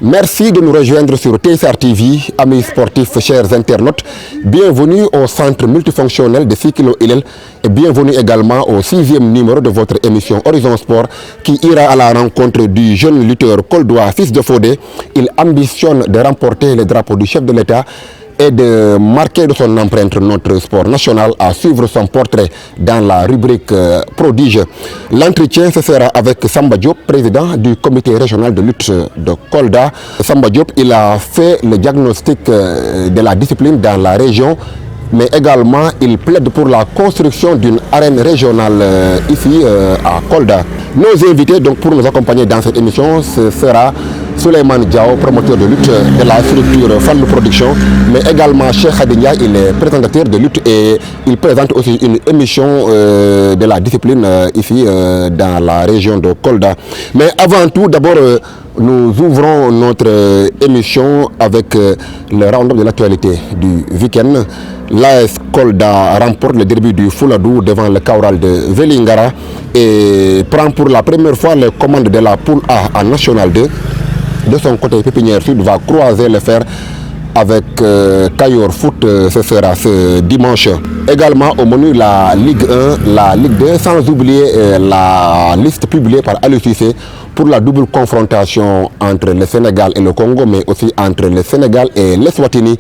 Merci de nous rejoindre sur TSR TV, amis sportifs, chers internautes. Bienvenue au centre multifonctionnel de Sikilo Ilel et bienvenue également au 6e numéro de votre émission Horizon Sport qui ira à la rencontre du jeune lutteur coldois Fils de Fodé. Il ambitionne de remporter le drapeau du chef de l'État et de marquer de son empreinte notre sport national, à suivre son portrait dans la rubrique prodige. L'entretien se fera avec Samba Diop, président du comité régional de lutte de Kolda. Samba Diop, il a fait le diagnostic de la discipline dans la région, mais également il plaide pour la construction d'une arène régionale ici à Kolda. Nos invités donc pour nous accompagner dans cette émission, ce sera Souleymane Diao, promoteur de lutte de la structure Fallou Production, mais également Cheikh Khadindia, il est présentateur de lutte et il présente aussi une émission de la discipline ici dans la région de Kolda. Mais avant tout, d'abord, nous ouvrons notre émission avec le round-up de l'actualité du week-end. L'AS Kolda remporte le derby du Fouladou devant le Kaural de Vélingara et prend pour la première fois les commandes de la poule A en National 2. De son côté, Pépinière Sud va croiser le fer avec Kayor Foot, ce sera ce dimanche. Également au menu la Ligue 1, la Ligue 2, sans oublier la liste publiée par Aliou Cissé pour la double confrontation entre le Sénégal et le Congo, mais aussi entre le Sénégal et l'Eswatini.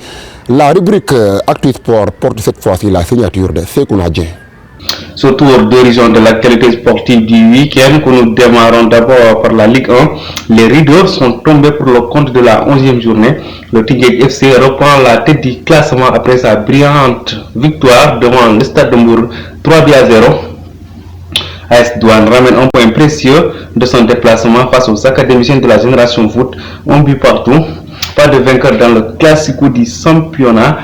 La rubrique Actu Sport porte cette fois-ci la signature de Sekou Nadien. Ce tour d'horizon de l'actualité sportive du week-end que nous démarrons d'abord par la Ligue 1. Les Rideaux sont tombés pour le compte de la 11e journée. Le Tigre FC reprend la tête du classement après sa brillante victoire devant le Stade de Mbour 3-0. AS Douane ramène un point précieux de son déplacement face aux académiciens de la génération foot. Un but partout. Pas de vainqueur dans le classico du championnat.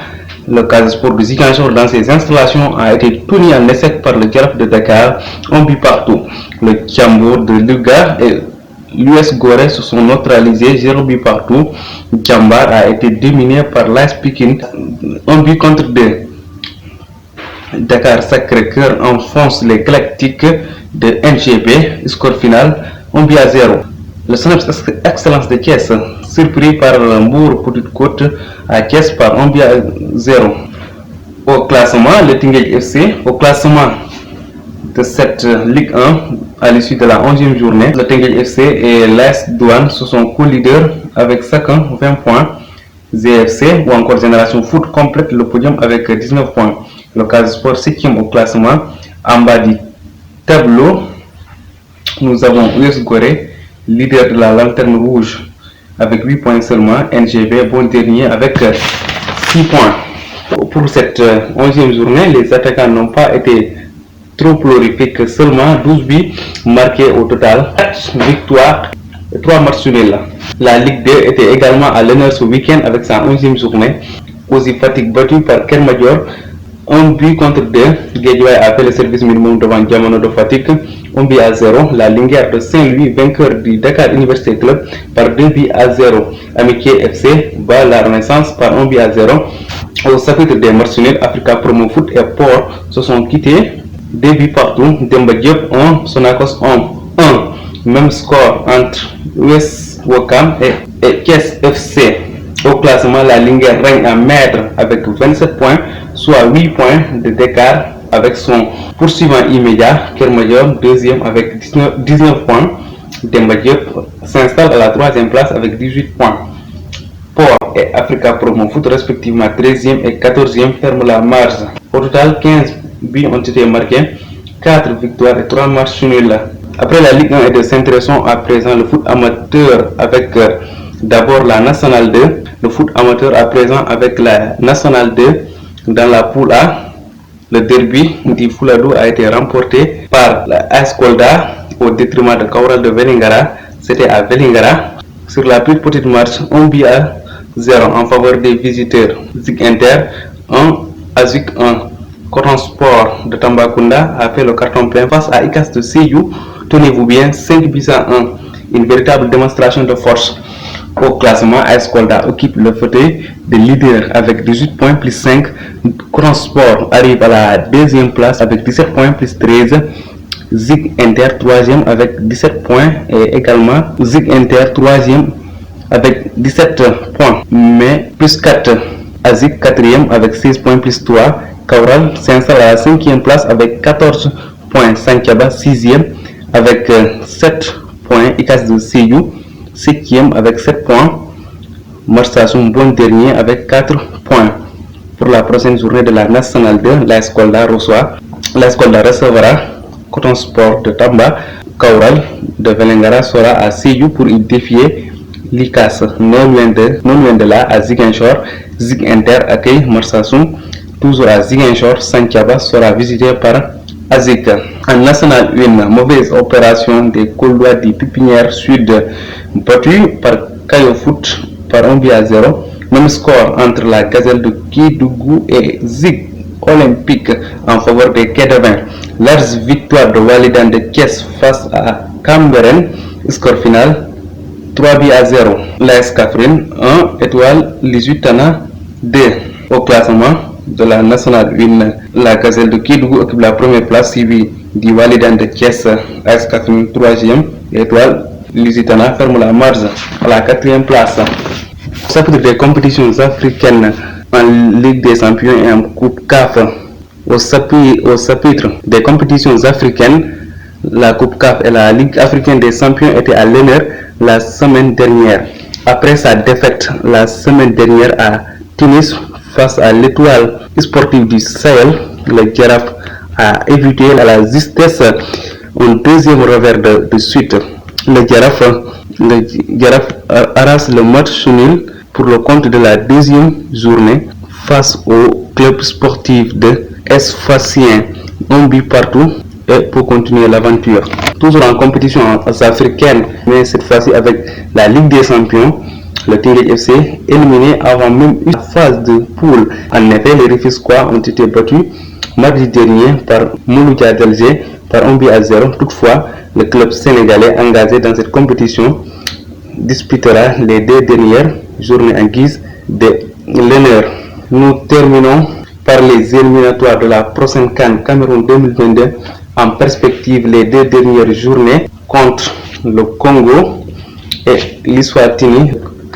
Le Casa Sport de Ziguinchor dans ses installations a été tenu en échec par le Jaraaf de Dakar, un but partout. Le Djambour de Louga et l'US Gorée se sont neutralisés, 0 but partout. Djambar a été dominé par l'AS Pikine, un but contre 2. Dakar Sacré-Cœur enfonce les Galactiques de NGB, score final 1 but à 0. Le Snaps Excellence de Thiès, surpris par Mbour Petite Côte à Thiès par 1 but à 0. Au classement, le Tingel FC, au classement de cette Ligue 1, à l'issue de la 11e journée, le Tingel FC et l'AS Douane se sont co-leaders avec chacun 20 points. ZFC ou encore Génération Foot complète le podium avec 19 points. Le Casa Sport 7e au classement. En bas du tableau, nous avons US Gorée, leader de la lanterne rouge avec 8 points seulement. NGB bon dernier avec 6 points. Pour cette 11e journée, les attaquants n'ont pas été trop prolifiques, seulement 12 buts marqués au total, 4 victoires et 3 matchs nuls. La Ligue 2 était également à l'honneur ce week-end avec sa 11e journée. Aussi Fatick battu par Kermadior, 1 but contre 2. Guédiawaye a fait le service minimum devant Diamono de Fatick, 1 but à 0. La Linguère de Saint-Louis, vainqueur du Dakar Université Club par 2 buts à 0. Amitié FC bat la Renaissance par 1 but à 0. Au chapitre des matchs nuls, Africa Promo Foot et Port se sont quittés, 2 buts partout. Demba Diop 1, Sonacos 1. Même score entre US Ouakam et Thiès FC. Au classement, la Linguère règne en maître avec 27 points, soit 8 points de d'écart avec son poursuivant immédiat, Kermadior, 2e avec 19 points. Demba Diop s'installe à la 3e place avec 18 points. Port et Africa Promo Foot, respectivement 13e et 14e, ferment la marge. Au total, 15 buts ont été marqués, 4 victoires et 3 matchs nuls. Après la Ligue 1 et de s'intéressons à présent le foot amateur avec d'abord la Nationale 2. Le foot amateur à présent avec la Nationale 2 dans la poule A. Le derby du Fouladou a été remporté par la AS Kolda au détriment de Kaural de Vélingara. C'était à Vélingara. Sur la plus petite marche, 1 but à 0 en faveur des visiteurs. Zig Inter 1 à Zig 1. Coton Sport de Tambacounda a fait le carton plein face à ICAS de Sédhiou. Tenez-vous bien, 5 buts à 1. Une véritable démonstration de force. Au classement, AS Kolda occupe le fauteuil de leader avec 18 points plus 5. Coton Sport arrive à la 2e place avec 17 points plus 13. Zig Inter 3e avec 17 points et également Zig Inter 3e avec 17 points, mais plus 4. Azik 4e avec 16 points plus 3. Kaural s'installe à la 5e place avec 14 points. Santhiaba 6e avec 7 points. Ikas de Seyou 7e avec 7 points. Marsassoum bon dernier avec 4 points. Pour la prochaine journée de la Nationale 2, la Escolda recevra Coton Sport de Tamba. Kaural de Velengara sera à Seyou pour y défier l'ICAS. Non loin de là, à Ziguinchor, Zig Inter accueille Marsassoum. Toujours à Ziguinchor, Santhiaba sera visité par Azik. En National 1, mauvaise opération des Coldois de Pépinière Sud, battu par Kayo Foot par 1-0. Même score entre la Gazelle de Kédougou et Zig Olympique en faveur des Kédavins. Large victoire de Walidan de Thiès face à Camberen. Score final 3-0. L'AS Kaffrine 1 étoile Lusitana 2. Au classement de la Nationale 1, la Gazelle de Kédougou occupe la première place, suivi du Walidan de Thiès. AS Kaffrine 3e. Étoile Lusitana ferme la marge à la 4e place. Au chapitre des compétitions africaines en Ligue des Champions et en Coupe CAF. Au chapitre des compétitions africaines, la Coupe CAF et la Ligue africaine des champions étaient à l'honneur la semaine dernière. Après sa défaite la semaine dernière à Tunis face à l'Étoile sportive du Sahel, le Giraffe a évité à la justesse un deuxième revers de suite. Le Giraffe arrache le match nul pour le compte de la deuxième journée face au club sportif de Sfaxien. Un but partout et pour continuer l'aventure. Toujours en compétition africaine, mais cette fois-ci avec la Ligue des Champions, le Teungueth FC éliminé avant même une phase de poule. En effet, les Rufisquois ont été battus mardi dernier par Mouloudia d'Alger par 1-0. Toutefois, le club sénégalais engagé dans cette compétition disputera les 2 dernières journées en guise de l'honneur. Nous terminons par les éliminatoires de la prochaine CAN Cameroun 2022. En perspective, les 2 dernières journées contre le Congo et l'Eswatini.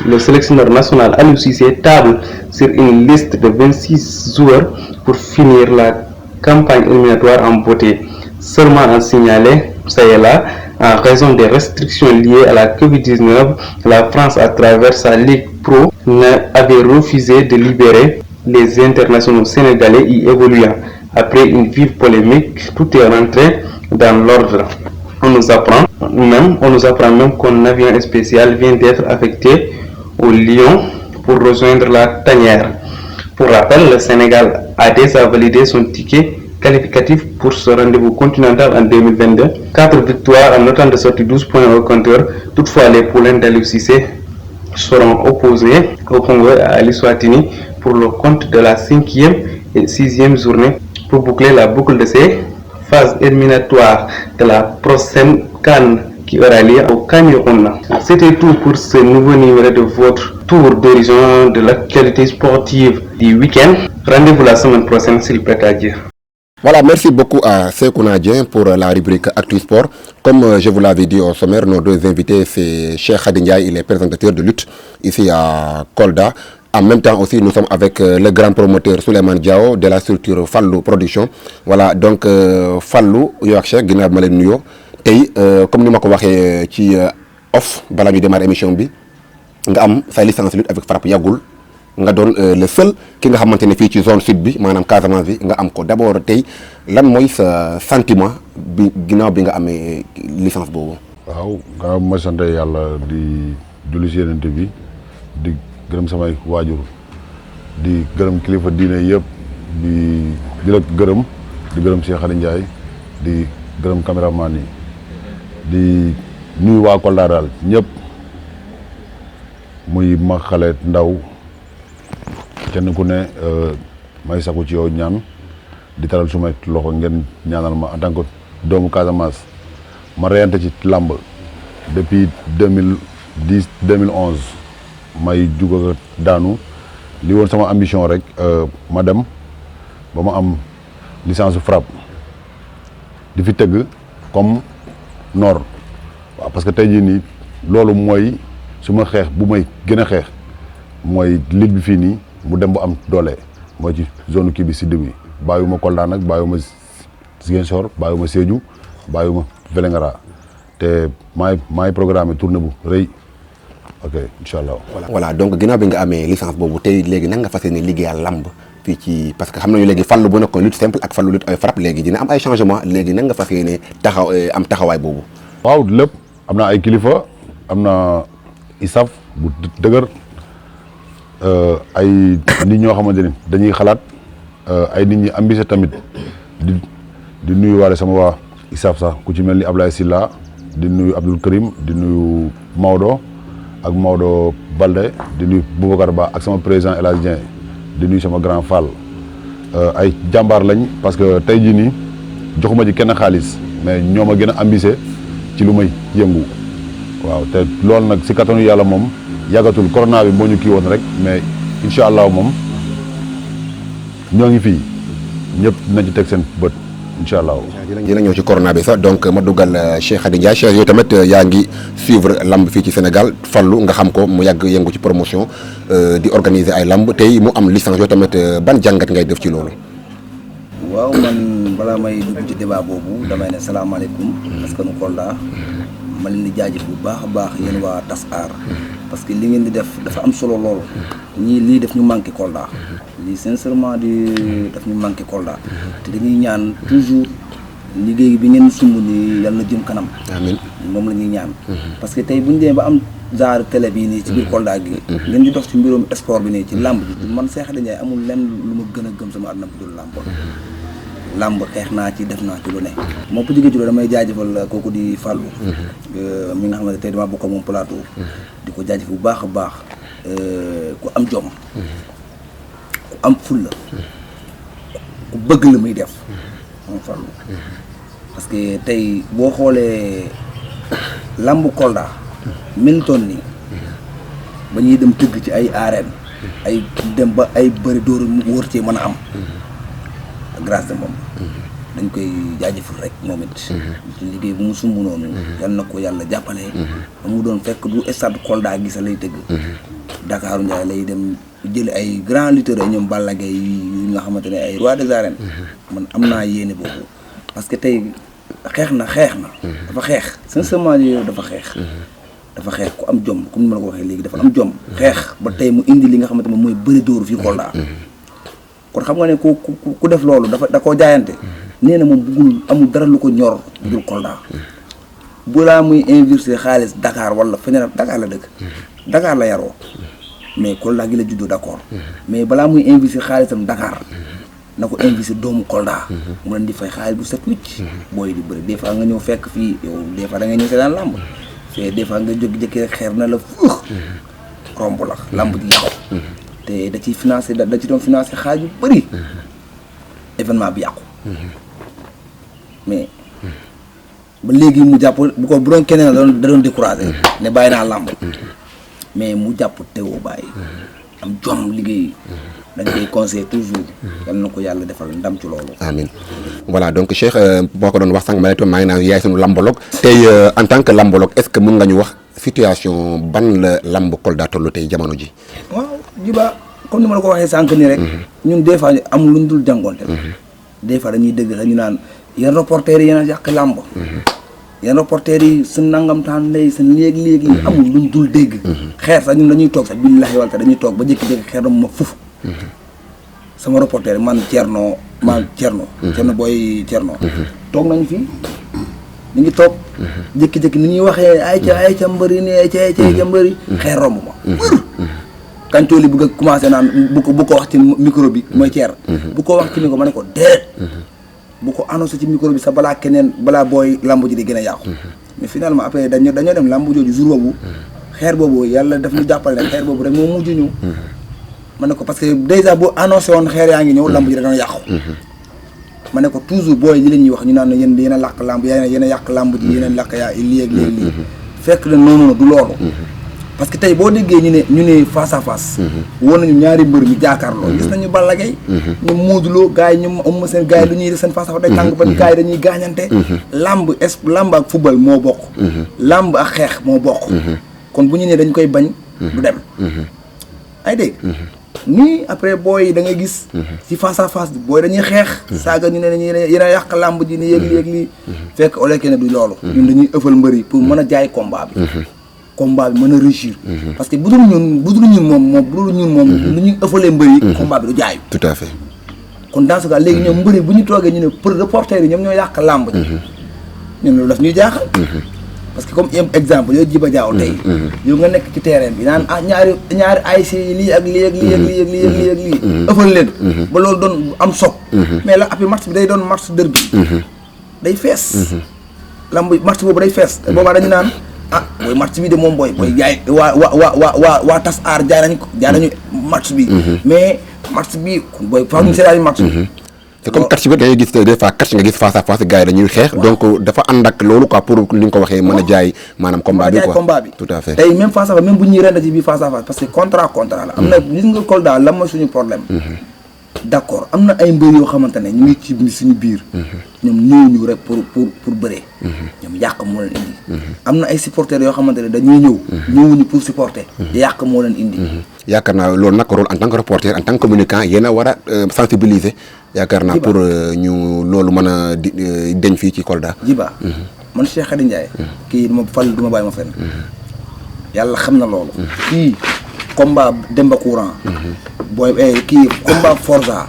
Le sélectionneur national Aliou Cissé table sur une liste de 26 joueurs pour finir la campagne éliminatoire en beauté. Seulement à signaler, ça y est là, en raison des restrictions liées à la Covid-19, la France, à travers sa Ligue Pro, avait refusé de libérer les internationaux sénégalais y évoluant. Après une vive polémique, tout est rentré dans l'ordre. On nous apprend même qu'un avion spécial vient d'être affecté au Lyon pour rejoindre la tanière. Pour rappel, le Sénégal a déjà validé son ticket qualificatif pour ce rendez-vous continental en 2022. 4 victoires en autant de sorties, 12 points au compteur. Toutefois, les poulains d'Aliou Cissé seront opposés au Congo et à l'Eswatini pour le compte de la 5e et 6e journée pour boucler la boucle de ces phases éliminatoires de la prochaine CAN qui aura lieu au Cameroun. C'était tout pour ce nouveau numéro de votre tour d'horizon de l'actualité sportive du week-end. Rendez-vous la semaine prochaine s'il plaît à Dieu. Voilà, merci beaucoup à Sekouna Dien pour la rubrique Actu Sport. Comme je vous l'avais dit au sommaire, nos 2 invités, c'est Cheikh Khady Ndiaye, il est présentateur de lutte ici à Kolda. En même temps aussi, nous sommes avec le grand promoteur Souleymane Diao de la structure Fallou Production. Voilà, donc Fallou, yow ak Cheikh, ginnaaw ma leen nuyoo tey comme ni ma ko waxee ci off balaa ñu démarrer émission bi nga am sa licence lutte avec frappe yàggul nga doon le seul ki nga xamante ne fii ci zone sud bi maanaam Casamance bi nga am ko d'abord tey lan mooy sa sentiment bi ginnaaw bi nga amee licence boobu. waaw nga ma sant yàlla di julli si Yonent bi di gërëm samay waajur di gërëm kilifa diine yëpp di la gërëm di gërëm Cheikh Khady Ndiaye di gërëm caméraman yi di nuyu waa Kolda daal ñëpp muy mag xale ndaw kenn ku ne may sakku ci yow ñaan di taral sumay loxo ngeen ñaanal ma en tant que doomu Casamance ma reyante ci làmb depuis 2010 2011 may juga daanu li woon sama ambition rek ma dem ba ma am licence frappe di fi tëgg comme nord waaw parce que tey jii nii loolu mooy su ma xeex bu may gën a xeex mooy ligue bi fii nii mu dem ba am doole mooy ci zone kii bi si dëgg bi bàyyiwuma Kolda nag bàyyiwuma Ziguinchor bàyyiwuma Sédhiou bàyyiwuma Vélingara te maay programme tournée bu rëy ok incha allah. voilà donc ginnaaw bi nga amee licence boobu tey léegi nan nga fas yéene liggéeyal lamb fii ci parce que xam nañu léegi fallu bu nekkoon lutte simple ak fallu lutte ay frappe léegi dina am ay changement léegi nan nga fas yéene taxawaay boobu. waaw lépp am na ay kilifa am na isaf bu dëgër ay nit ñoo xamante ni dañuy xalaat ay nit ñi ambitieux tamit di nuyu waale sama waa isaf sax ku ci mel ni Ablaye Silla di nuyu Abdoul Karim di nuyu Maodo ak Maodo Balde di nuyu Boubacar Ba ak sama président El Hadj Dieng di nuyu sama grand Fall ay jàmbaar lañ parce que tey jii nii joxuma ci kenn xaalis mais ñoo ma gën a ambitieux ci lu may yëngu waaw te loolu nag si kattanu yàlla moom yàggatul corona bi moo ñu kii woon rek mais incha allah moom ñoo ngi fii ñëpp nañ ci teg seen bët incha allah. dina ñëw ci corona bi sax donc ma dugal Cheikh Khady Ndiaye Cheikh yow tamit yaa ngi suivre lamb fii ci Sénégal fallu nga xam ko mu yàgg yëngu ci promotion di organiser ay lamb tey mu am licence yow tamit ban jàngat ngay def ci loolu. waaw man balaa may dugg ci débat boobu damay ne salaamaaleykum askanu Kolda ma leen di jaajëf bu baax a baax yéen waa Tas Aar parce que li ngeen di def dafa am solo lool ñii lii daf ñu manqué Kolda lii sincèrement daf ñu manqué Kolda te dañuy ñaan toujours liggéey bi ngeen sumb ni yàlla na jëm kanam. amiin moom la ñuy ñaan. parce que tey bu ñu demee ba am genre télé bii nii ci biir Kolda gi. ngeen di dox ci mbirum sport bi nii ci làmb bi man Cheikh Khady Ndiaye amul lenn lu ma gën a gëm sama àdduna bu dul làmb. làmb xeex naa ci def naa ci lu ne. moo ko jógee ci loolu damay jaajëfal kooku di Fallou. mi nga xam ne tey damaa bokk ak moom plateau. di ko jaajëf bu baax a baax ku am jom. ku am fulla ku bëgg la muy def moom Fallou. parce que tey boo xoolee làmb Kolda melutoon nii ba ñuy dem tëgg ci ay arène ay dem ba ay bëri dóor mu wóor cee mën a am. grâce de moom dañ koy jaajëfal rek moom it liggéey bu mu sumb noonu yal na ko yàlla jàppale ba mu doon fekk du stade Kolda gi sa lay tëgg Dakar Ndiaye lay dem jëli ay grand lutteurs ay ñoom Balla Gaye yi nga xamante ne ay roi des arènes man am naa yéene boobu parce que tey xeex na dafa xeex sincèrement dafa xeex ku am jom comme ni ma la ko waxee léegi dafa am jom xeex ba tey mu indi li nga xamante ne mooy bëri dóoru fii Kolda kon xam nga ne ku def loolu da koo jaayante nee na moom buggul amul dara lu ko ñor dul Kolda balaa muy investir xaalis Dakar wala feneen Dakar la dëkk Dakar la yaroo mais Kolda gi la juddoo d'accord mais balaa muy investir xaalisam Dakar na ko investir doomu Kolda mu leen di fay xaalis bu set wicc booy di bëri des fois nga ñëw fekk fii yow des fois da nga ñëw seetaan làmb fee des fois nga jóg-jékki rek xeer na la fuux romb la làmb di yàqu te da ciy financé da ci doon financé xaaj yu bëri événement bi yàqu mais ba léegi mu jàpp bu doon keneen da doon découragé ne bàyyi naa làmb mais mu jàpp teewoo bàyyi am jom liggéey dañ koy conseillé toujours yal na ko yàlla defal ndam ci loolu. amiin voilà donc Cheikh boo ko doon wax sànq ma ne toon maa ngi naan yaay sunu lambologue tey en tant que lambologue est-ce que mën nga ñu wax situation ban la lamb Kolda tollu tey jamono ji. waaw Jiba comme ni ma la ko waxee sànq nii rek. ñun des fois amul lu ñu dul jàngoonte. des fois dañuy dëgg sax ñu naan yéen reporters yi yéen a yàq làmb. yéen reporters yi seen nangam taan lay seen léegi amul lu ñu dul dégg. xeer sax ñun dañuy toog sax billahi wal dañuy toog ba jékki-jékki xeer ma fuf. sama reporter man Thierno booy Thierno. toog nañu fi ñu ngi toog. jékki-jékki ni ñuy waxee ay ca mbëri ni ay ca mbëri. xeer romb ma. kantool yi bëgg a commencé naan bu ko wax ci micro bi mooy Thier. bu ko wax ci micro ma ne ko déet. bu ko annoncé ci micro bi sax balaa booy lamb ji di gën a yàqu. mais finalement après dañoo dem lamb jooju jour boobu. xeer boobu yàlla daf ñu jàppale ne xeer boobu rek moo mujj ñëw. ma ne ko parce que déjà bu annoncé woon xeer yaa ngi ñëw lamb ji da doon yàqu. ma ne ko toujours booy li leen ñuy wax ñu naan yéen yéen a làq lamb yéen a yàq lamb ji yéen a làq yaa lii ak lii fekk na noonu du loolu. parce que tey boo déggee ñu ne face à face. woon nañu ñaari mbër mi jaakaarloo. gis nañu Balla Gaye. ñu Modou Lo gars yi ñu am seen gars yi lu ñuy def seen face à face day tàng ba gars yi dañuy gaañante. lamb ak football moo bokk. lamb ak xeex moo bokk. kon bu ñu nee dañ koy bañ du dem ay dégg nii après booy da ngay gis ci face à face bi booy dañuy xeex saaga ñu ne yéen a yàq làmb ji ni yéeg lii fekk ole ke ne du loolu ñun dañuy ëffal mbër yi pour mën a jaay combat bi combat bi mën a réussir parce que bu dul ñun moom lu ñuy ëffalee mbër yi combat bi du jaayu tout à fait kon dans ce cas léegi ñoom mbër yi bu ñu toogee ñu ne pour reporter yi ñoom ñoo yàq làmb ji ñun loolu daf ñuy jaaxal parce que comme exemple yow Djiba Diaw tey yow nga nekk ci terrain bi naan ñaari ASC yi lii ak lii ak lii ak lii ak lii ak lii ak lii ëffal leen ba loolu doon am soog mais la après match bi day doon match derby day fees lamb match boobu day fees te boobaa dañu naan booy match bi de moom booy jaay waa tas aar jaay nañu match bi mais match bi booy fa ñu seetaan match bi te comme catch bi da ngay gis des fois catch nga gis face à face gars yi dañuy xeex donc dafa ànd ak loolu quoi pour li nga ko waxee mën a jaay maanaam combat bi quoi tout à fait tey même face à face même bu ñuy rend ci biir face à face parce que contrat la am na gis nga Kolda lan mooy suñu problème d'accord am na ay mbër yoo xamante ne ñu ngi ci suñu biir ñoom ñëwuñu rek pour bëree ñoom yàq moo leen indi am na ay supporters yoo xamante ne dañuy ñëwuñu pour supporter yàq moo leen indi yaakaar naa loolu nag rôle en tant que reporter en tant que communicant yéen a war a sensibiliser yaakaar naa pour ñu loolu mën a deñ fii ci Kolda Djiba man Cheikh Khady Ndiaye kii duma fal duma bàyyi ma fenn yàlla xam na loolu kii combat Demba Courant booy kii combat Forza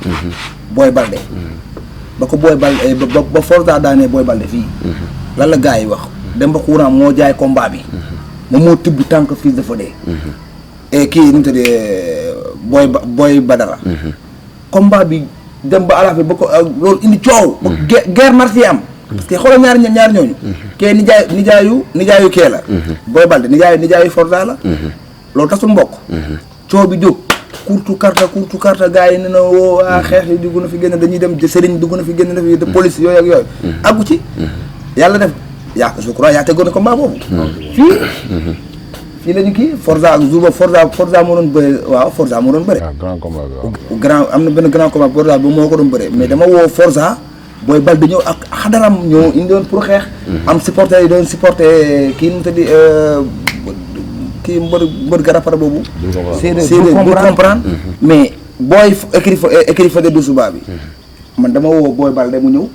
Boy Balde ba ko Boy Balde ba Forza daanee Boy Balde fii lan la gars yi wax Demba Courant moo jaay combat bi moom moo tibb tànk Fils de Fodé et kii nu mu tuddee Boy Badara combat bi dem ba à la fin ba ko loolu indi coow ba guerre marché am parce que xoolal ñaar ñooñu kee nijaayu kee la Boy Balde nijaayu Forza la loolu tasul mbokk coow bi jóg kurtu karta gars yi ne na woo xeex yi dugg na fi génn dañuy dem sëriñ dugg na fi génn na fi de police yooyu ak yooyu àggu ci yàlla def je crois yaa tegoon na combat boobu fii lañu kii Forza moo doon bëre waaw Forza moo doon bëre grand combat bi grand am na benn grand combat Forza bi moo ko doon bëre mais dama woo Forza Boy Balde ñëw ak xadaram ñoo indi doon pour xeex am supporter yi doon supporter kii nu mu tëddi kii mbër garapara boobu séeréer bu comprendre mais booy écrit fa de du suba bi man dama woo Boy Balde mu ñëw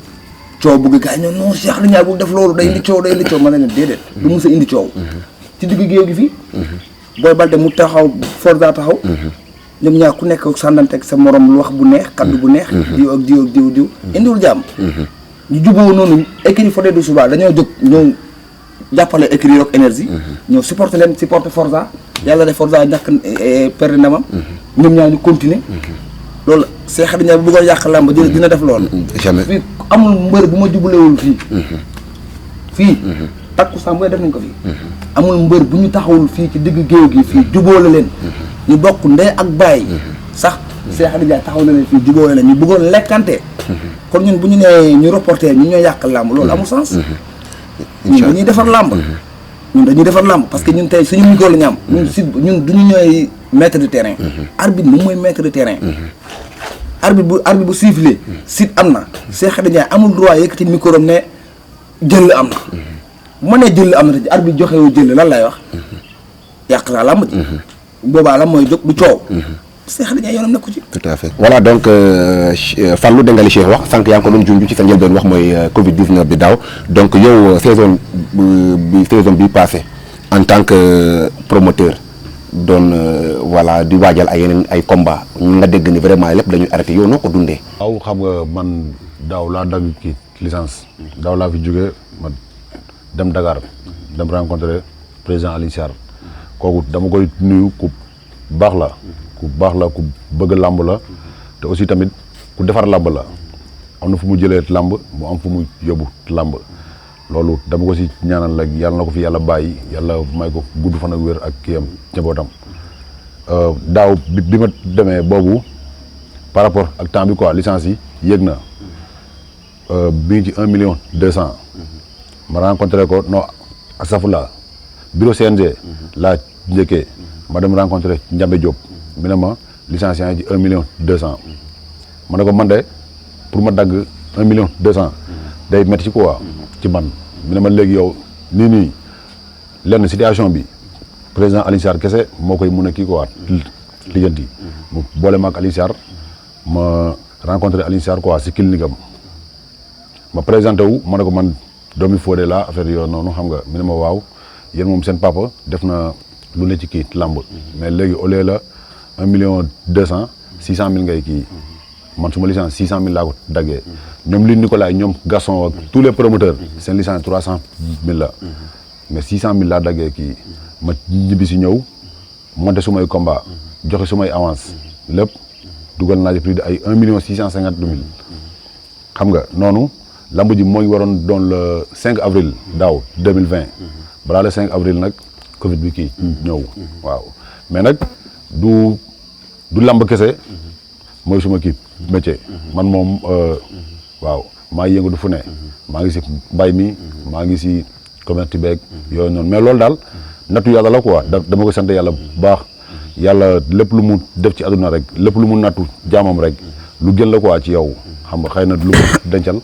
coow bëgg gars ñoo non Cheikh li ñaar bu def loolu day indi coow ma ne leen déedéet du mos a indi coow ci digg géew gi fii Boy Balde mu taxaw Forza taxaw ñoom ñaar ku nekk sànnante ak sa morom lu wax bu neex kaddu bu neex diw ak diw indiwul jàmm ñu juboo noonu écrit fa de du suba dañoo jóg ñëw jàppale écrit Rock Énergie ñëw supporter Forza yàlla def Forza ñàkk perdre ndamam ñoom ñaar ñu continuer loolu Cheikh Khady Ndiaye bu bëggoon yàq làmb dina def loolu jamais fii amul mbër bu ma jubalewul fii takku sax mooy def nañ ko fii amul mbër bu ñu taxawul fii ci digg géew gi fii jubóole leen ñu bokk ndey ak baay sax Cheikh Khady Ndiaye taxaw na leen fii jubóole leen ñu bëggoon lekkante kon ñun bu ñu nee ñu reporter ñu ñoo yàq làmb loolu amul sens ñun dañuy defar làmb parce que ñun tey suñu micro la ñu am ñun duñu ñooy maître de terrain arbitre moom mooy maître de terrain arbitre bu sifflé sit am na Cheikh Khady Ndiaye amul droit yëkkati micro am ne jël am na bu ma nee jël am na te arbitre joxewu jël lan lay wax yàq naa làmb ji boobaa la mooy jóg du coow Cheikh Khady Ndiaye yoonam nekku ci tout à fait voilà donc Fallou dégg nga li Cheikh wax sànq yaa ngi ko doon junj ci sa njëlbeen wax mooy Covid 19 bi daaw donc yow saison bi passé en tant que promoteur doon voilà di waajal ay combat nga dégg ni vraiment lépp dañuy arrêté yow noo ko dundee. waaw xam nga man daaw laa dagg kii licence daaw laa fi jógee ma dem Dakar dem rencontrer président Alioune Sarr kooku dama koy nuyu ku baax la ku bëgg làmb la te aussi tamit ku defar làmb la am na fu mu jëlee làmb mu am fu mu yóbbu làmb loolu dama ko si ñaanal la yàlla na ko fi yàlla bàyyi yàlla may ko gudd fan ak wér ak kiyam njabootam daaw bi ma demee boobu par rapport ak temps bi quoi licence yi yéeg na bi ngi ci 1,2 million ma rencontré ko non asafula bureau CNG laa njëkkee ma dem rencontré Ndiambe Diop mi ne ma licencié yi ci 1,2 million ma ne ko man de pour ma dagg 1,2 million day métti ci quoi ci man mi ne ma léegi yow nii lenn situation bi président Alioune Sarr kese moo koy mun a kii quoi lijjanti mu boole ma ak Alioune Sarr ma rencontré Alioune Sarr quoi si clinique am ma présenté wu ma ne ko man doomi Fodé la affaire yooyu noonu xam nga mi ne ma waaw yéen moom seen papa def na lu ne ci kii làmb mais léegi au lieu la 1,2 600,000 ngay kii man suma licence 600,000 laa ko daggee ñoom li Nicolas ñoom Gaston ak tous les promoteurs seen licence 300,000 la mais 600,000 laa daggee kii ma ñibbi si ñëw monté sumay combat joxe sumay avance lépp dugal naa ci plus de ay 1,650,000 xam nga noonu lamb ji mooy waroon doon le 5 avril daaw 2020 balaa le 5 avril nag Covid bi kii ñëw waaw mais nag du lamb kese mooy suma kii métier man moom waaw maa ngi yëngatu fu ne maa ngi si mbay mi maa ngi si commerce beeg yooyu noonu mais loolu daal nattu yàlla la quoi dama koy sant yàlla bu baax yàlla lépp lu mu def ci àdduna rek lépp lu mu nattu jaamam rek lu gën la quoi ci yow xam nga xëy na lu mu dencal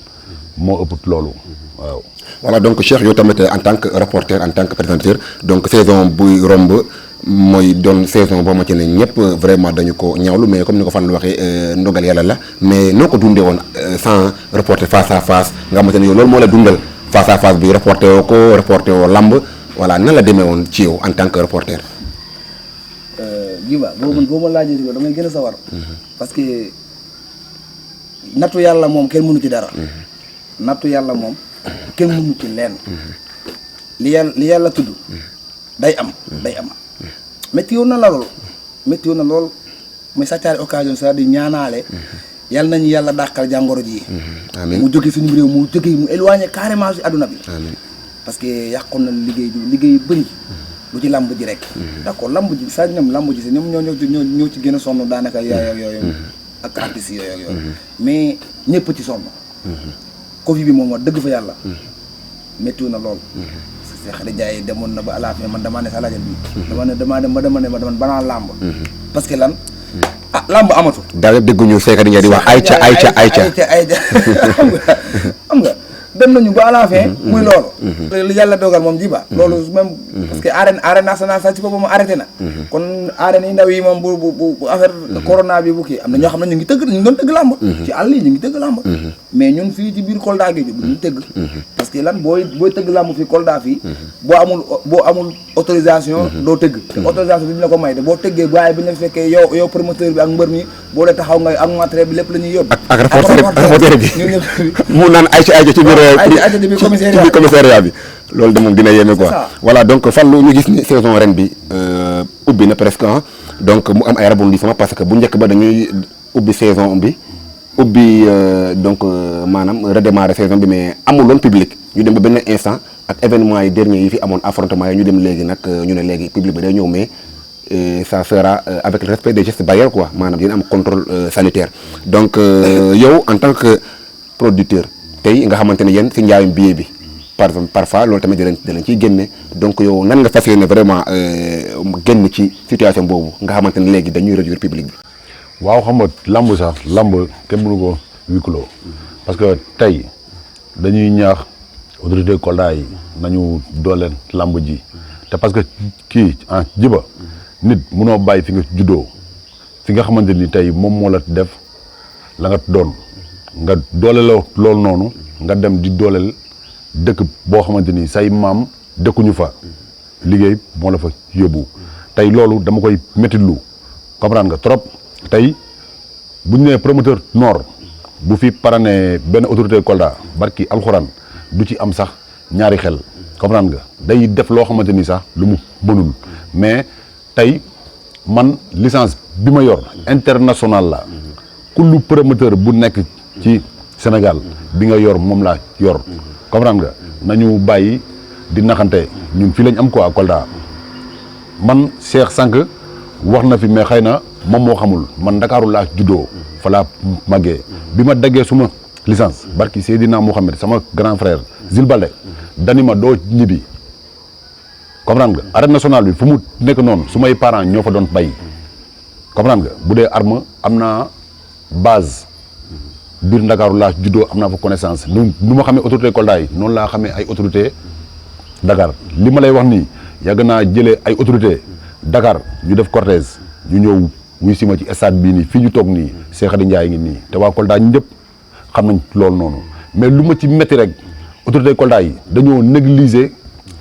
moo ëpp loolu waaw. voilà donc Cheikh yow tamit en tant que reporter en tant que présentateur donc saison buy romb mooy doon saison boo ma ci ne ñëpp vraiment dañu ko ñaawlu mais comme ni ko fan lu waxee ndogal yàlla la mais noo ko dundee woon sans reporter face à face nga xamante ne yow loolu moo la dundal face à face bi reporter woo ko reporter woo lamb voilà nan la demee woon ci yow en tant que reporter. Djiba boo ma laajee ko damay gën a sawar parce que nattu yàlla moom kenn mënu ci dara. nattu yàlla moom kenn mënu ci leen li yàlla tudd day am métti woon na la lool métti woon na lool muy sàccaari occasion ça di ñaanaale yàlla nañu yàlla dàqal jàngoro ji amiin mu jóge suñu réew mu éloigné carrément si adduna bi amiin parce que yàqoon na liggéey bëri lu ci lamb ji rek d'accord lamb ji sa ñoom lamb ji si ñoom ñoo ci gën a sonn daanaka yooyu ak artistes yooyu mais ñëpp ci sonn Covid bi moom wax dëgg fa yàlla méttiwu na lool parce que xarit jaay demoon na ba à la fin man damaa ne sa laajal bi dama ne banaa làmb parce que lan làmb amatul daaw yëpp dégguñu Seydou Ndiaye di wax ayca xam nga dem nañu ba à la fin muy loolu li yàlla dogal moom Djiba loolu même parce que arène nationale sax ci boppam arrêté na kon arène yi ndaw yi moom bu affaire corona bi bu kii am na ñoo xam ne ñu ngi doon tëgg làmb ci àll yi ñu ngi tëgg làmb mais ñun fii ci biir Kolda gi ñu tëgg parce que lan booy tëgg làmb fii Kolda fii boo amul autorisation doo tëgg te autorisation bi ñu la ko may te boo tëggee baay bi ñu la fekkee yow promoteur bi ak mbër mi boo dee taxaw nga ak matériel bi lépp la ñuy yóbbu ak reporter bi mu naan ayca ci biir commissariat bi loolu de moom dina yéeme quoi voilà donc Fallou ñu gis ni saison ren bi ubbi na presque donc mu am ay rebondissement parce que bu njëkk ba dañuy ubbi saison bi donc maanaam redémarrer saison bi mais amul woon public ñu dem ba benn instant ak événement yi dernier yi fi amoon affrontement yi ñu dem léegi nag ñu ne léegi public bi day ñëw mais ça sera avec le respect des gestes barrières quoi maanaam dina am contrôle sanitaire donc yow en tant que producteur tey nga xamante ne yéen si njaayum billet bi parfois loolu tamit dinañ ciy génne donc yow nan nga fas yéene vraiment génn ci situation boobu nga xamante ne léegi dañuy réduire public bi. waaw xam nga lamb kenn mënu ko huis clos parce que tey dañuy ñaax autorité Kolda yi nañu dooleel lamb ji te parce que kii Djiba nit mënoo bàyyi fi nga juddoo fi nga xamante ni tey moom moo la def la nga doon nga dooleel loolu noonu nga dem di dooleel dëkk boo xamante ni say maam dëkkuñu fa liggéey moo la fa yóbbu tey loolu dama koy méttitlu comprendre nga trop tey bu ñu nee promoteur nord bu fi parane benn autorité Kolda barki alxuraan du ci am sax ñaari xel comprendre nga day def loo xamante ni sax lu mu mënul mais tey man licence bi ma yor international la kullu promoteur bu nekk ci Sénégal bi nga yor moom laa yor comprendre nga nañu bàyyi di naxante ñun fii lañ am quoi Kolda man Cheikh Sànq wax na fi mais xëy na moom moo xamul man Ndakaaru laa juddoo fa laa màggee bi ma daggee suma licence barki Seydina Mouhamed sama grand frère Zil Balde dani ma doo ñibbi comprendre nga arène nationale bi fu mu nekk noonu su may parents ñoo fa doon bay comprendre nga bu dee arme am naa base biir Ndakaaru laa juddoo am naa fa connaissance nu ma xamee autorité Kolda yi noonu laa xamee ay autorité Dakar li ma lay wax nii yàgg naa jëlee ay autorité Dakar ñu def cortège ñu ñëw wuy si ma ci stade bii nii fii ñu toog nii Cheikh Khady Ndiaye ngi nii te waa Kolda ñëpp xam nañ loolu noonu mais lu ma ci métti rek autorité Kolda yi dañoo négliger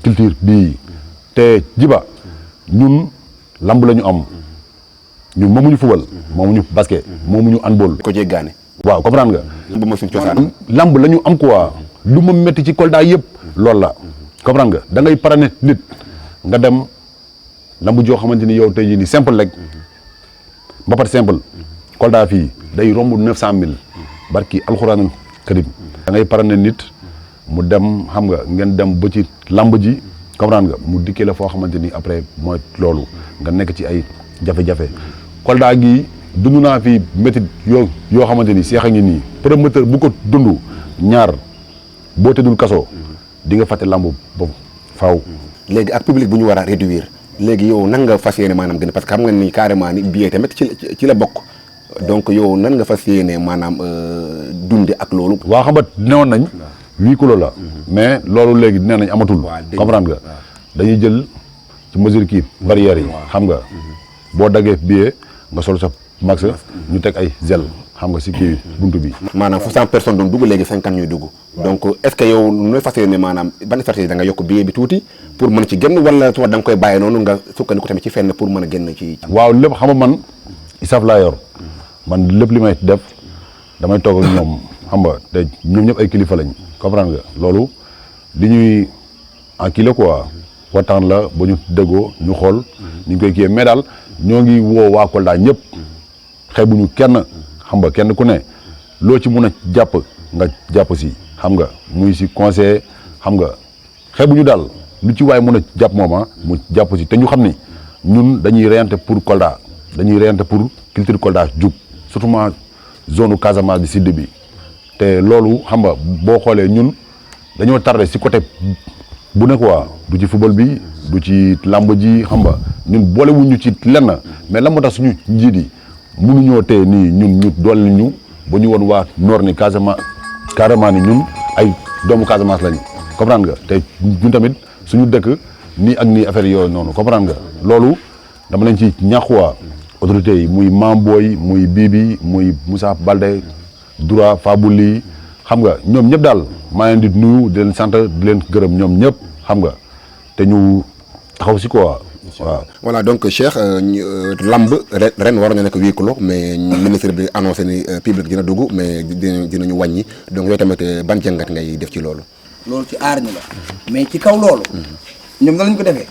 culture bii te jiba ñun lamb la ñu am ñun moomuñu football moomuñu basket moomuñu handball ko jéggaane. waaw comprendre nga. lamb mooy suñu cosaan. lamb la ñu am quoi lu ma métti ci Kolda yëpp loolu la comprendre nga da ngay parane nit nga dem lamb joo xamante ni yow tey jii nii simple rek mbapat simple Kolda fii day romb 900 000 barki alxuraanul karim da ngay parane nit mu dem xam nga ngeen dem ba ci lamb ji comprendre nga mu dikkee la foo xamante ni après mooy loolu nga nekk ci ay jafe-jafe Kolda gii dund naa fi métit yoo xamante ni seex a ngi nii promoteur bu ko dund ñaar boo tëddul kaso di nga fàtte lamb boobu faaw. léegi ak public bu ñu war a réduire léegi yow nan nga fas yéene maanaam gën parce que xam nga ni carrément ni billet tamit ci la bokk donc yow nan nga fas yéene maanaam dunde ak loolu. waa xam nga newoon nañ 8 kilos la mais loolu léegi nee nañ amatul comprendre nga dañuy jël ci mesure kii barrières yi xam nga boo daggee billet nga sol sa max ñu teg ay gel xam nga si kii buntu bi. maanaam fu 100 personnes doon dugg léegi 50 ñuy dugg donc est-ce que yow nooy fas yéene maanaam ban stratégie da nga yokk billet bi tuuti pour mën ci génn wala soit da nga koy bàyyi noonu nga sukkandiku tamit ci fenn pour mën a génn ci. waaw lépp xam nga man isaaf laa yor man lépp li may def damay toog ak ñoom xam nga te ñoom ñëpp ay kilifa lañ comprendre nga loolu li ñuy en kii la quoi waxtaan la ba ñu déggoo ñu xool ni ñu koy kiyee mais daal ñoo ngi woo waa Kolda ñëpp xeebuñu kenn xam nga kenn ku ne loo ci mun a jàpp nga jàpp si xam nga muy si conseil xam nga xeebuñu daal lu ci waay mun a jàpp mooma mu jàpp si te ñu xam ni ñun dañuy reyante pour Kolda dañuy reyante pour culture Kolda jug surtout ma zone Casamance bi sud bi te loolu xam nga boo xoolee ñun dañoo tardé si côté bu ne quoi du ci football bi du ci lamb ji xam nga ñun boolewuñu ci lenn mais la moo tax suñu njiit yi mënuñoo tee nii ñun ñu doole ñu ba ñu woon waa noor ni Casamance carrément ni ñun ay doomu Casamance lañu comprendre nga te ñun tamit suñu dëkk nii ak nii affaire yooyu noonu comprendre nga loolu dama leen ci ñaax waa autorités yi muy Mamboy muy Bibi muy Moussa Baldé Doura Fabouli xam nga ñoom ñëpp daal maa leen di nuyu di leen sant di leen gërëm ñoom ñëpp xam nga te ñu taxaw si quoi waaw. voilà donc Cheikh lamb ren waroon na nekk 8 kilos mais ministre bi annoncé ni public dina dugg mais dinañu wàññi donc yooyu tamit ban jàngat ngay def ci loolu. loolu ci aar ñi la mais ci kaw loolu ñoom na lañ ko defee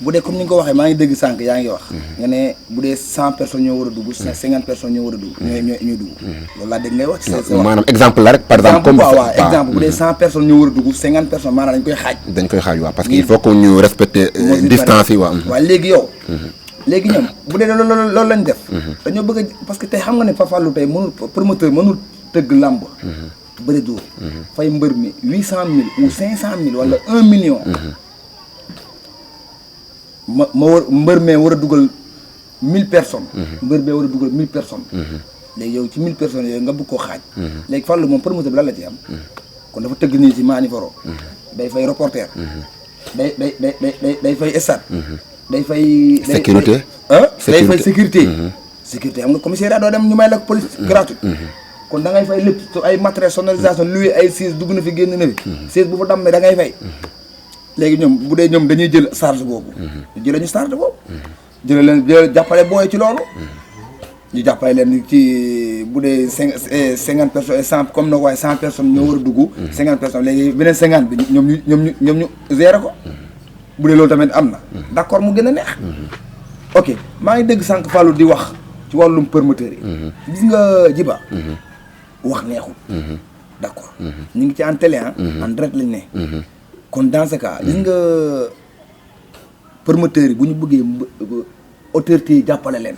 bu dee comme ni nga ko waxee maa ngi dégg sànq yaa ngi wax nga ne bu dee 100 personnes ñoo war a dugg 50 personnes ñoo war a dugg ñooy dugg loolu laa dégg ngay wax ci sa wax maanaam exemple la rek par exemple comme waaw exemple bu dee 100 personnes ñoo war a dugg 50 personnes maanaam dañ koy xaaj waaw parce que il faut que ñu respecter distance yi waaw léegi yow léegi ñoom bu dee loolu lañ def dañoo bëgg a parce que tey xam nga ne Fafallou tey mënul promoteur mënul tëgg làmb bëri dóor fay mbër mi 800 000 ou 500 000 wala 1 million ma war mbër mee war a dugal 1000 personnes mbër mee war a dugal 1000 personnes léegi yow ci 1000 personnes yooyu nga bëgg koo xaaj léegi Fallou moom promoteur bi lan la ci am kon dafa tëgg nii ci Maniforo day fay reporter day fay stade day fay sécurité day fay sécurité xam nga commissariat doo dem ñu may la police gratuite kon da ngay fay lépp ay matériel sonorisation loué ay siège dugg na fi génn na fi siège bu fa dammee da ngay fay léegi ñoom bu dee ñoom dañuy jël charge boobu ñu jëlee ñu charge boobu jël jàppale booy ci loolu ñu jàppale leen ci bu dee 50 personnes et 100 comme na waaye 100 personnes ñoo war a dugg 50 personnes léegi beneen 50 bi ñoom ñu gérer ko bu dee loolu tamit am na d'accord mu gën a neex ok maa ngi dégg sànq Fallou di wax ci wàllum promoteur yi gis nga jiba wax neexul d'accord ñu ngi ci en télé en direct lañ ne kon dans ce cas gis nga promoteurs yi bu ñu bëggee autorités yi jàppale leen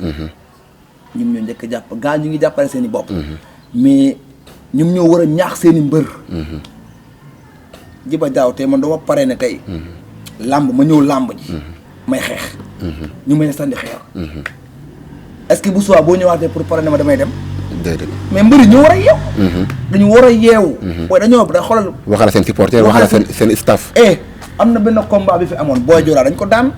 ñoom ñoo njëkk a jàpp gaa ñu ngi jàppale seen i bopp mais ñoom ñoo war a ñaax seen i mbër jiba jaaw te man dama pare ne tey làmb ma ñëw làmb ji may xeex ñu may sànni xeer est-ce que bu soir boo ñëwaatee pour pare ne ma damay dem déedéet mais mbëri ñu war a yeewu dañu war a yeewu waaye dañoo da xoolal waxala seen supporter waxala seen staff am na benn combat bi fi amoon Boy Diola dañ ko daan.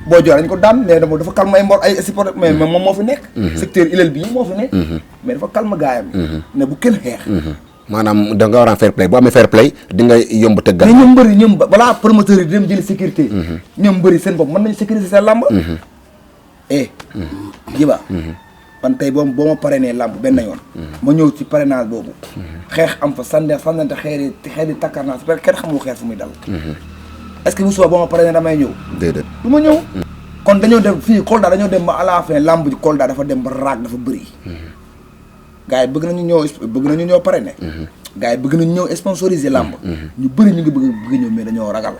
Boy Diola dañ ko daan mais dafa calme ay mbor ay supporter mais moom moo fi nekk. secteur ilel bi moo fi nekk. mais dafa calme gaayam. ne bu kenn xeex. maanaam da nga war a fair play boo amee fair play di nga yomb tëggal. mais ñoom mbëri ñoom balaa promoteur yi di dem jëli sécurité. ñoom mbëri seen bopp mën nañu sécuriser seen làmb. Jiba. man tey boo ma parrainé làmb benn yoon. ma ñëw ci parrainage boobu. xeex am fa sànnante xeer yi takkar naa si parce que kenn xamul xeer fu muy dal. est-ce que bu suba boo ma parrainé damay ñëw. déedéet du ma ñëw. kon dañoo dem fii Kolda dañoo dem ba à la fin làmb ji Kolda dafa dem ba raag dafa bëri. gars yi bëgg nañu ñëw parrainé. gars yi bëgg nañu ñëw sponsoriser làmb. ñu bëri ñu ngi bëgg ñëw mais dañoo ragal.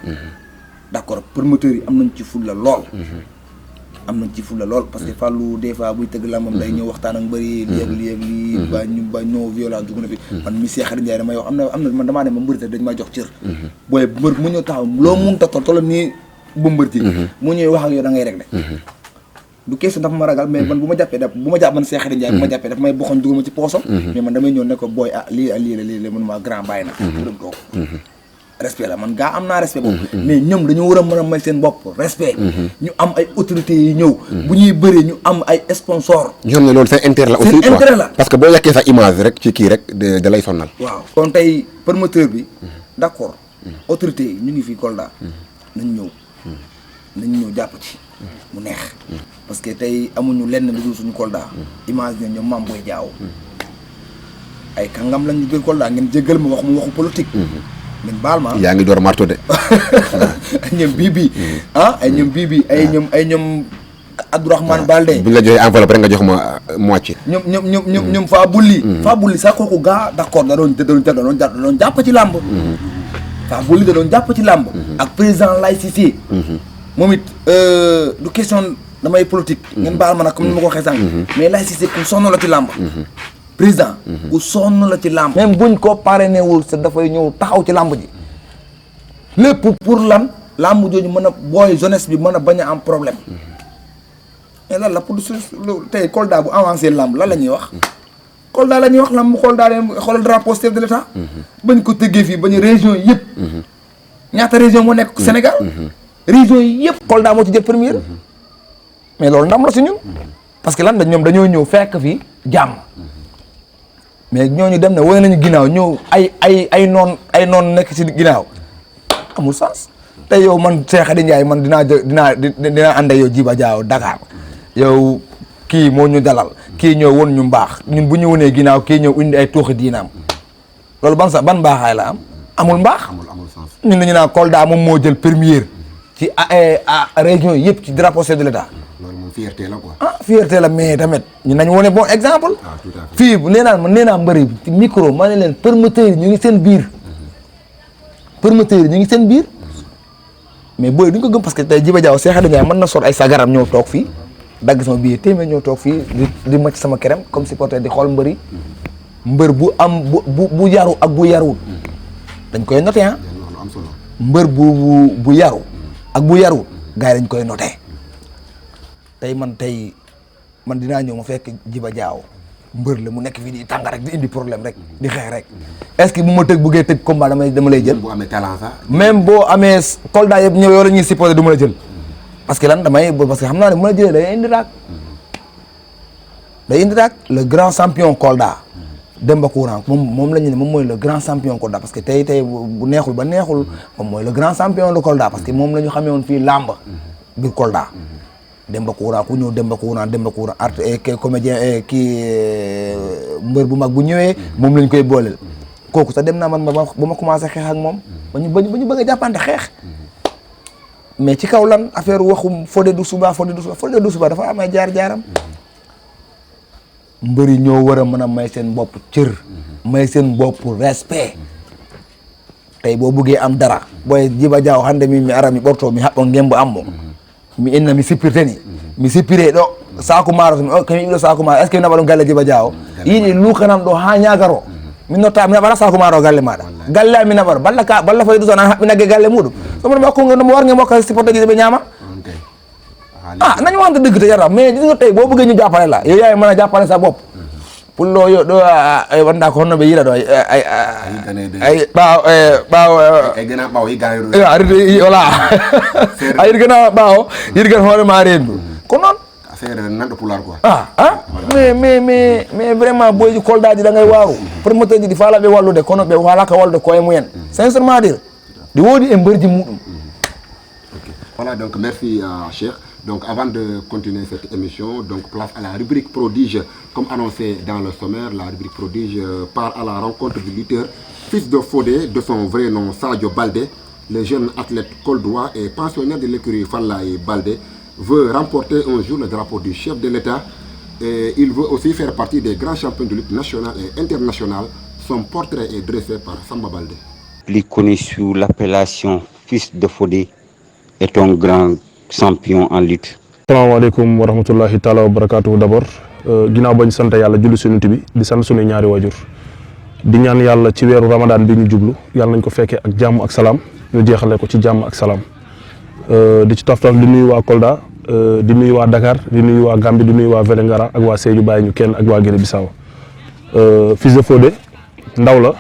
d'accord promoteurs yi am nañ ci fulla lool. parce que Fallou des fois buy tëgg làmbam day ñëw waxtaan ak mbëri lii ba ñëw violence dugg na fi man mi Cheikh Xadim Ndiaye damay wax am na man damaa ne ma mbëri dañ ma jox cër booy mbër mu ñëw taxaw loo mun ta tollam nii bu mbër ci mu ñëw wax ak yow da ngay réglé du question dafa ma ragal mais man bu ma jàppee man Cheikh Xadim Ndiaye bu ma jàppee dafa may boxoon dugal ma ci poosam mais man damay ñëw ne ko booy lii la mën maa grand bàyyi na dem toog respect la man gaa am naa respect boobu mais ñoom dañoo war a mën a may seen bopp respect ñu am ay autorités yi ñëw bu ñuy bëree ñu am ay sponsor ñoom ne loolu seen intérêt la aussi seen intérêt la parce que boo yàkkee sa image rek ci kii rek da lay sonnal waaw kon tey promoteur bi d'accord autorités yi ñu ngi fii Kolda nañ ñëw jàpp ci mu neex parce que tey amuñu lenn lu dul suñu Kolda image ne ñoom Mame Boye Diao ay kàngam lañ ñu biir Kolda ngeen jéggal ma waxu politique min baal ma yaa ngi door marto de ay ñoom bii ay ñoom Abdourahmane Baldé bu ñu la joxee enveloppe rek nga jox ma moitié ñoom faa bulli sax kooku gaa d'accord da doon jàpp ci làmb faa bulli da doon jàpp ci làmb ak président Laye Cissé moom it du question damay politique ngeen baal ma nag comme ni ma ko waxee sànq mais Laye Cissé ku sonn la ci làmb président ku sonn la ci làmb même buñ ko parrainé wul sa dafay ñëw taxaw ci làmb ji lépp pour lan làmb jooju mën a booy jeunesse bi mën a bañ a am problème mais lan la pour tey Kolda bu avancé làmb lan la ñuy wax Kolda la ñuy wax làmb Kolda leen xoolal drapeau chef de l'état bañ ko tëggee fii bañu région yi yëpp ñaata région moo nekk Sénégal région yi yëpp Kolda moo ci jël première mais loolu ndam la si ñun parce que lan ñoom dañoo ñëw fekk fii jàmm mais ñooñu dem ne woy nañu ginnaaw ñëw ay noon nekk ci ginnaaw amul sens tey yow man Cheikh Xadim Ndiaye man dinaa ànd ak yow Djiba Diaw Dakar yow kii moo ñu dalal kii ñëw won ñu mbaax ñun bu ñu wonee ginnaaw kii ñëw indi ay tuuxi diinaam loolu ban mbaaxaay la am amul mbaax ñun dañu naan Kolda moom moo jël première ci région yi yëpp ci drapeau chef de l'État loolu moom fierté la quoi fierté la mais tamit ñu nañ wone bon exemple fii nee naa mbëri ci micro ma ne leen promoteurs yi ñu ngi seen biir mais booy duñ ko gëm parce que tey Djiba Diaw Cheikh Xadim Ndiaye mën na sot ay sagaram ñëw toog fii dagg sama biir téeméer ñëw toog fii di macc sama kerem comme supporter di xool mbëri mbër bu am bu yaru ak bu yaruwul dañ koy noté mbër bu yaru ak bu yaruwul gars yi dañ koy noté tey man dinaa ñëw ma fekk Djiba Diaw mbër la mu nekk fii di tàng rek di indi problème rek di xeex rek est-ce que bu ma buggee tëgg combat dama lay jël. boo amee talent sax. même boo amee Kolda yëpp ñëw yow la ñuy supposé du ma la jël parce que lan parce que xam naa ne bu ma la jëlee day indi raak le grand champion Kolda Demba Courant moom la ñu ne moom mooy le grand champion Kolda parce que tey bu neexul ba neexul moom mooy le grand champion de Kolda parce que moom la ñu xamee woon fii làmb biir Kolda. Demba Courant ku ñëw Demba Courant art comédien mbër bu mag bu ñëwee moom lañ koy booleel kooku sax dem naa man ba ma commencé xeex ak moom ba ñu bëgg a jàppante xeex mais ci kaw lan affaire waxum Fodé Doussouba dafa am ay jaar-jaaram mbër yi ñoo war a mën a may seen bopp cër may seen bopp respect tey boo buggee am dara booy Djiba Diaw hande mi ara mi ɓorto mi haɓɓo ngembo ammo mi inna mi sippirteni mi sippire ɗo saku maaro kami ɓiɗo saku maaro est ce que mi naɓa ɗum galle Djiba Diaw yiɗi lukanam ɗo ha ñagaro min notta mi naɓata saku maaro galle maɗa galle am mi naɓaro balla fayi ɗuson an haɓɓi nagge galle muɗum somono makko nomo warge mokka supporté ji ɓe ñama nañu wante dëgg te yaram mais gis nga tey boo bëggee ñu jàppale la yow yaay mën a jàppale sa bopp pullo yo ɗo wanda ko honno ɓe yiɗa ɗo ay ɓaawo ay gana ɓaawo yiggani arde voilà a yiɗi gana ɓaawo yiɗi gan hoore ma rendu ko noon affaire nanɗo pulaar quoi mais vraiment boyji koldaji ɗa ngay waaru promoteur ji ɗi faalaɓe wallude kono ɓe walaka wallude koye mumen sincèrement dire ɗi woodi e mberdi muɗum. Voilà, donc merci Cheikh. Donc avant de continuer cette émission, donc place à la rubrique prodige. Comme annoncé dans le sommaire, la rubrique prodige part à la rencontre du lutteur, fils de Fodé, de son vrai nom Sadio Baldé. Le jeune athlète coldois et pensionnaire de l'écurie Fallaye Baldé veut remporter un jour le drapeau du chef de l'État. Et il veut aussi faire partie des grands champions de lutte nationale et internationale. Son portrait est dressé par Samba Baldé. Plus connu sous l'appellation fils de Fodé, est un grand champion en lutte. Asalaamaaleykum wa rahmatullahi taala wa barakaatu. D'abord ginnaaw bañ sant yàlla julli suñu bi di sant suñu ñaari waajur di ñaan yàlla ci weeru Ramadan bi ñu jublu yàlla nañ ko fekkee ak jàmm ak salaam ñu jeexale ko ci jàmm ak salaam di ci toftal di nuyu waa Kolda di nuyu waa Dakar di nuyu waa Gambie di nuyu waa Vélingara ak waa Sédhiou bàyyi ñu kenn ak waa Guinée Bissau. Fils de Fodé ndaw la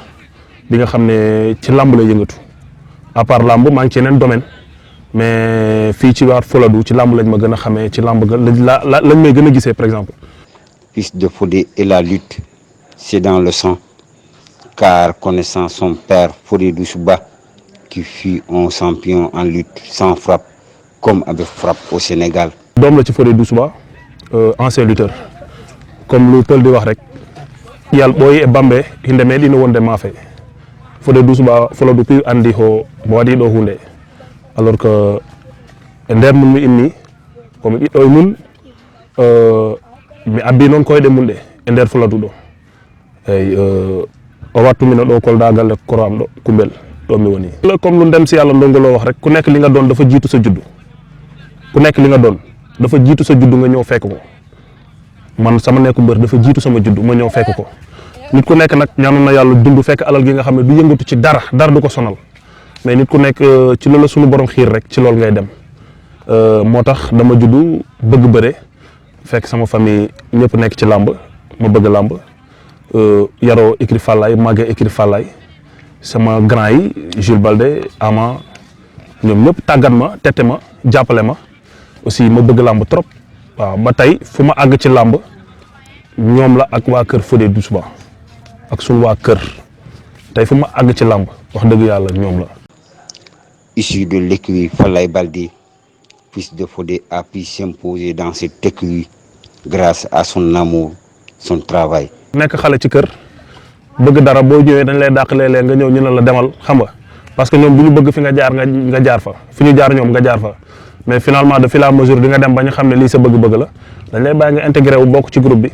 bi nga xam ne ci làmb la yëngatu à part làmb maa ngi ci yeneen domaine mais fii ci waat Fuladu ci làmb lañ ma gën a xamee ci làmb lañ may gën a gisee par exemple. Fils de Fodé et la lutte, c'est dans le sang, car connaissant son père Fodé Doussouba, qui fut un champion en lutte sans frappe, comme avec frappe au Sénégal. doom la ci Fodé Doussouba ancien lutteur comme lu pël di wax rek yàlla ɓooyi e Bambey hinde meeɗino wonde maafe Fodé Doussouba Fuladu pi andi ho mo waɗi ɗo hunde alors que e nder mum mi inni komi ɓiɗɗo e mun mi abbi noon koyɗe mun ɗe e nder Fuladu ɗo eyyi o wattumino ɗo Kolda galle koro am ɗo Kumbel ɗo mi woni comme lu ndem si yàlla ndongoloo wax rek ku nekk li nga doon dafa jiitu sa juddu ku nekk li nga doon dafa jiitu sa juddu nga ñëw fekk ko man sama nekku mbër dafa jiitu sama juddu ma ñëw fekk ko nit ku nekk nag ñaanoon na yàlla dund fekk alal gi nga xam ne du yëngatu ci dara du ko sonal mais nit ku nekk ci loolu suñu borom xiir rek ci loolu ngay dem moo tax dama juddu bëgg bëre fekk sama famille ñëpp nekk ci làmb ma bëgg làmb yaroo écurie Fallaye màggee écurie Fallaye sama grand yi Jules Baldé Ama ñoom ñëpp tàggat ma tette ma jàppale ma aussi ma bëgg làmb trop waaw ba tey fu ma àgg ci làmb ñoom la ak waa kër Fodé Doussouba ak suñu waa kër tey fu ma àgg ci làmb wax dëgg yàlla ñoom la. Issu de l'écurie Fallaye Baldé, fils de Fodé a pu s'imposer dans cette écurie grâce à son amour, son travail. nekk xale ci kër bëgg dara boo ñëwee dañ lay dàq léeg-léeg nga ñëw ñu ne la demal xam nga parce que ñoom bu ñu bëgg fi nga jaar nga jaar fa fi ñu jaar ñoom nga jaar fa mais finalement de fil à mesure di nga dem ba ñu xam ne lii sa bëgg-bëgg la dañ lay bàyyi nga intégré wu bokk ci groupe bi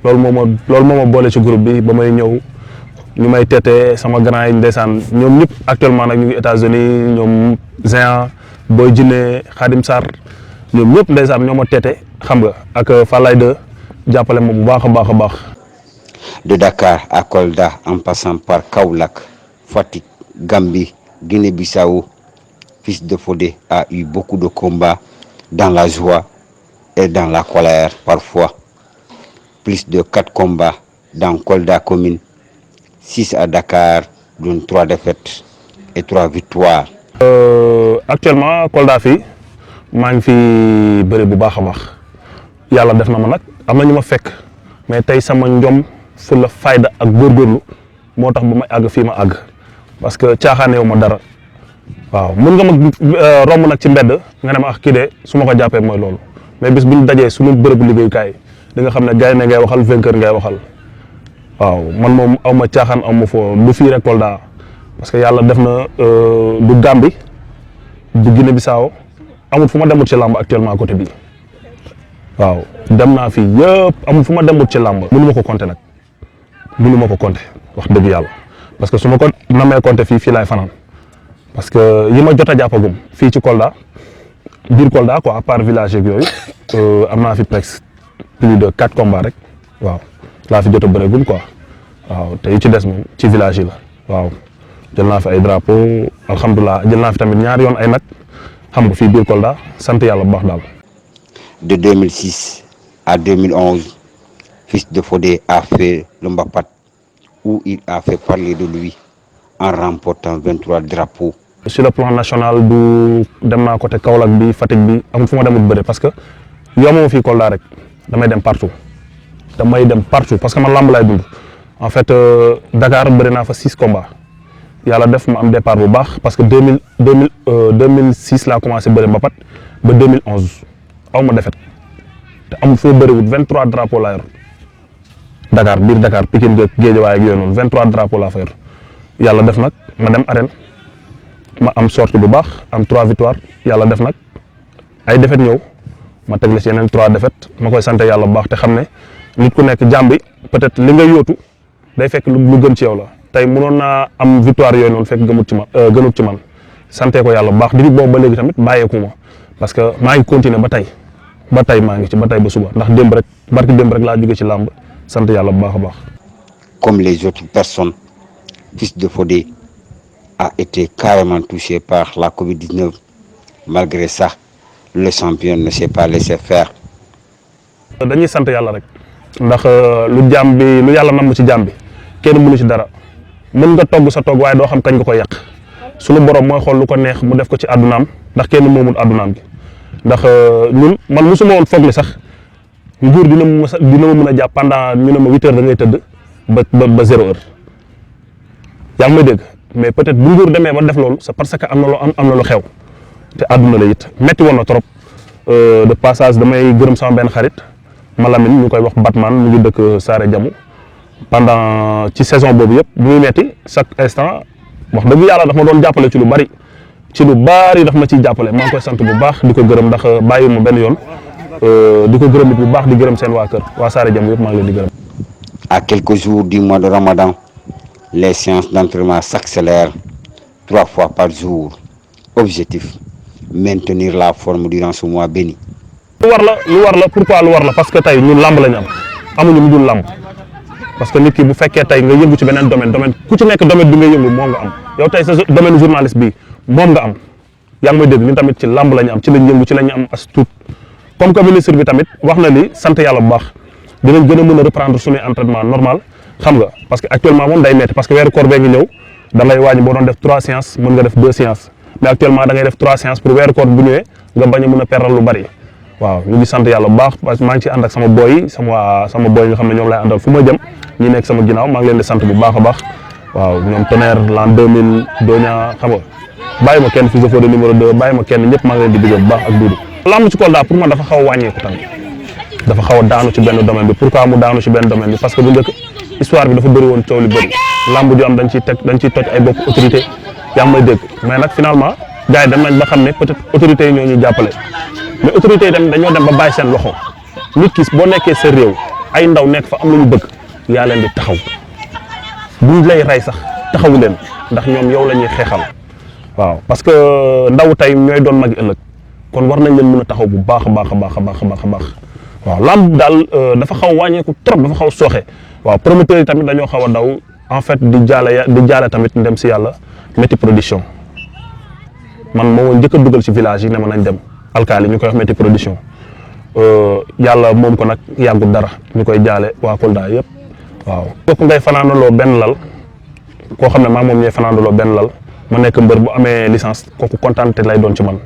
loolu moo ma boole ci groupe bi ba may ñëw ñu may tete sama grand yi ndeysaan ñoom ñëpp actuellement nag ñu ngi États-Unis ñoom Géant Boy Djiné Khadim Sarr ñoom ñëpp ndeysaan ñoo ma tete xam nga ak Fallaye 2 jàppale ma bu baax a baax a baax. De Dakar à Kolda en passant par Kaolack, Fatick, Gambie, Guinée-Bissau, fils de Fodé a eu beaucoup de combats dans la joie et dans la colère parfois. Plus de 4 combats dans Kolda commune, 6 à Dakar, dont 3 défaites et 3 victoires. Actuellement Kolda fii maa ngi fi bëri bu baax a baax yàlla def na ma nag am na ñu ma fekk mais tey sama njom fu la fayda ak góorgóorlu moo tax ba ma àgg fii ma àgg parce que caaxaaneewu ma dara waaw mun nga ma romb nag ci mbedd nga ne ma kii de su ma ko jàppee mooy loolu mais bis bu ñu dajee suñu bërëbu liggéeyukaay di nga xam ne gaynde ngay waxal vainqueur ngay waxal waaw man moom aw ma caaxaan aw ma foo du fii rek Kolda parce que yàlla def na du Gambie du Guinée Bissau amul fu ma demut ci làmb actuellement côté bii waaw dem naa fii yëpp amul fu ma demut ci làmb mënu ma ko compter nag mënu ma ko compter wax dëgg yàlla parce que su ma ko namee compter fii laay fanaan parce que yi ma jot a jàppagum fii ci Kolda biir Kolda quoi à part village yeeg yooyu am naa fi presque plus de 4 combats rek waaw laa fi jot a bëreegum quoi waaw te yi ci des moom ci village yi la waaw jël naa fi ay drapeau alhamdulilah jël naa fi tamit ñaari yoon ay nag xam nga fii biir Kolda sant yàlla bu baax daal. De 2006 à 2011, Fils de Fodé a fait le Mbapat où il a fait parler de lui en remportant 23 drapeaux. Sur le plan national du dem naa côté Kaolack bi Fatick bi amul fu ma demul bëre parce que yow fii Kolda rek damay dem partout parce que man lamb laay dund en fait Dakar bëri naa fa 6 combats yàlla def ma am départ bu baax parce que 2006 laa commencé bëre Mbapat ba 2011 aw ma defet te amul foo bëriwul 23 drapeaux laa yor Dakar biir Dakar Pikine Guédiawaye ak yooyu noonu 23 drapeaux laa fa yor yàlla def nag ma dem arène ma am sortie bu baax am 3 victoires yàlla def nag ay défaites ñëw ma tegle ci yeneen 3 défaites ma koy sant yàlla bu baax te xam ne nit ku nekk jàmbi peut-être li nga yóotu day fekk lu gën ci yow la tey mënoon naa am victoire yooyu noonu fekk gënut ci man sante ko yàlla bu baax depuis boobu ba léegi tamit bàyyeeku ma parce que maa ngi continuer ba tey maa ngi ci ba tey ba suba ndax barki démb rek laa jóge ci làmb sant yàlla bu baax a baax. Comme les autres personnes, Fils de Fodé a été carrément touché par la Covid-19. Malgré ça, le champion ne s'est pas laissé faire. dañuy sant yàlla rek ndax lu yàlla namm ci jaam bi kenn mënu ci dara mën nga togg sa togg waaye doo xam kañ nga koy yàq sunu borom mooy xool lu ko neex mu def ko ci àddunaam ndax kenn moomul àddunaam gi ndax man mosuma woon foog ni sax nguur dina ma mën a jàpp pendant ñu ne ma 8 heures da ngay tëdd ba 0 heure yaa ngi may dégg mais peut-être bu nguur demee ba def loolu c'est parce que am na lu xew te àdduna la it metti woon na trop de passage damay gërëm sama benn xarit Malamine ñu koy wax Batman mu ngi dëkk Saare Jamu pendant ci saison boobu yëpp bu muy metti chaque instant wax dëgg yàlla daf ma doon jàppale ci lu bari daf ma ciy jàppale maa ngi koy sant bu baax di ko gërëm ndax bàyyi ma benn yoon di ko gërëm it bu baax di gërëm seen waa kër waa Saare Jamu yëpp maa ngi leen di gërëm. À quelques jours du mois de Ramadan, les séances d'entraînement s'accélèrent 3 fois par jour. Objectif, maintenir la forme durant ce mois béni. lu war la pourquoi lu war la parce que tey ñun lamb la ñu am amuñu lu dul lamb parce que nit ki bu fekkee tey nga yëngu ci beneen domaine ku ci nekk domaine bi nga yëngu moom nga am yow tey sa domaine journaliste bi moom nga am yaa ngi may dégg ñun tamit ci lamb la ñu am ci lañ yëngu ci la ñu am as tuut comme que ministre bi tamit wax na ni sant yàlla bu baax dinañ gën a mën a reprendre suñuy entraînement normal xam nga parce que actuellement moom day metti parce que weeru koor bee ngi ñëw da ngay wàññi boo doon def 3 séances mën nga def 2 séances mais actuellement da ngay def 3 séances pour weeru koor bu ñëwee nga bañ a mën a perdre lu bari waaw ñu ngi sant yàlla bu baax parce que maa ngi ci ànd ak sama boy sama boy nga xam ne ñoom lay àndal fu ma jëm ñi nekk sama ginnaaw maa ngi leen di sant bu baax a baax waaw ñoom Tonnerre l'an 2000 Doña xam nga bàyyi ma kenn Fils de Fodé numéro 2 bàyyi ma kenn ñëpp maa ngi leen di bëgg bu baax ak Doudou. lamb ci Kolda pour man dafa xaw a wàññeeku tamit dafa xaw a daanu ci benn domaine bi pourquoi mu daanu ci benn domaine bi parce que bu njëkk histoire bi dafa bëri woon coow li bëri lamb ju am dañ ciy toj ay bopp autorité yaa ngi may dégg mais nag finalement gars yi dem nañ ba xam ne peut-être autorités yi ñoo ñuy jàppale mais autorités yi tamit dañoo dem ba bàyyi seen loxo nit ki boo nekkee sa réew ay ndaw nekk fa am lu ñu bëgg yaa leen di taxaw buñ lay rey sax taxawu leen ndax ñoom yow la ñuy xeexal waaw parce que ndaw tey ñooy doon magi ëllëg kon war nañ leen mën a taxaw bu baax a baax waaw lamb daal dafa xaw a wàññeeku trop dafa xaw a sooxe waaw promoteurs yi tamit dañoo xaw a daw en fait di jaale tamit ndem si yàlla métti production man moo njëkk a dugal ci village yi ne ma nañ dem alkaali ñu koy wax métti production yàlla moom ko nag yàggut dara ñu koy jaale waa Kolda yëpp waaw. kooku ngay fanaandaloo benn lal koo xam ne maa moom ñooy fanaandaloo benn lal ma nekk mbër bu amee licence kooku kontaan te lay doon ci man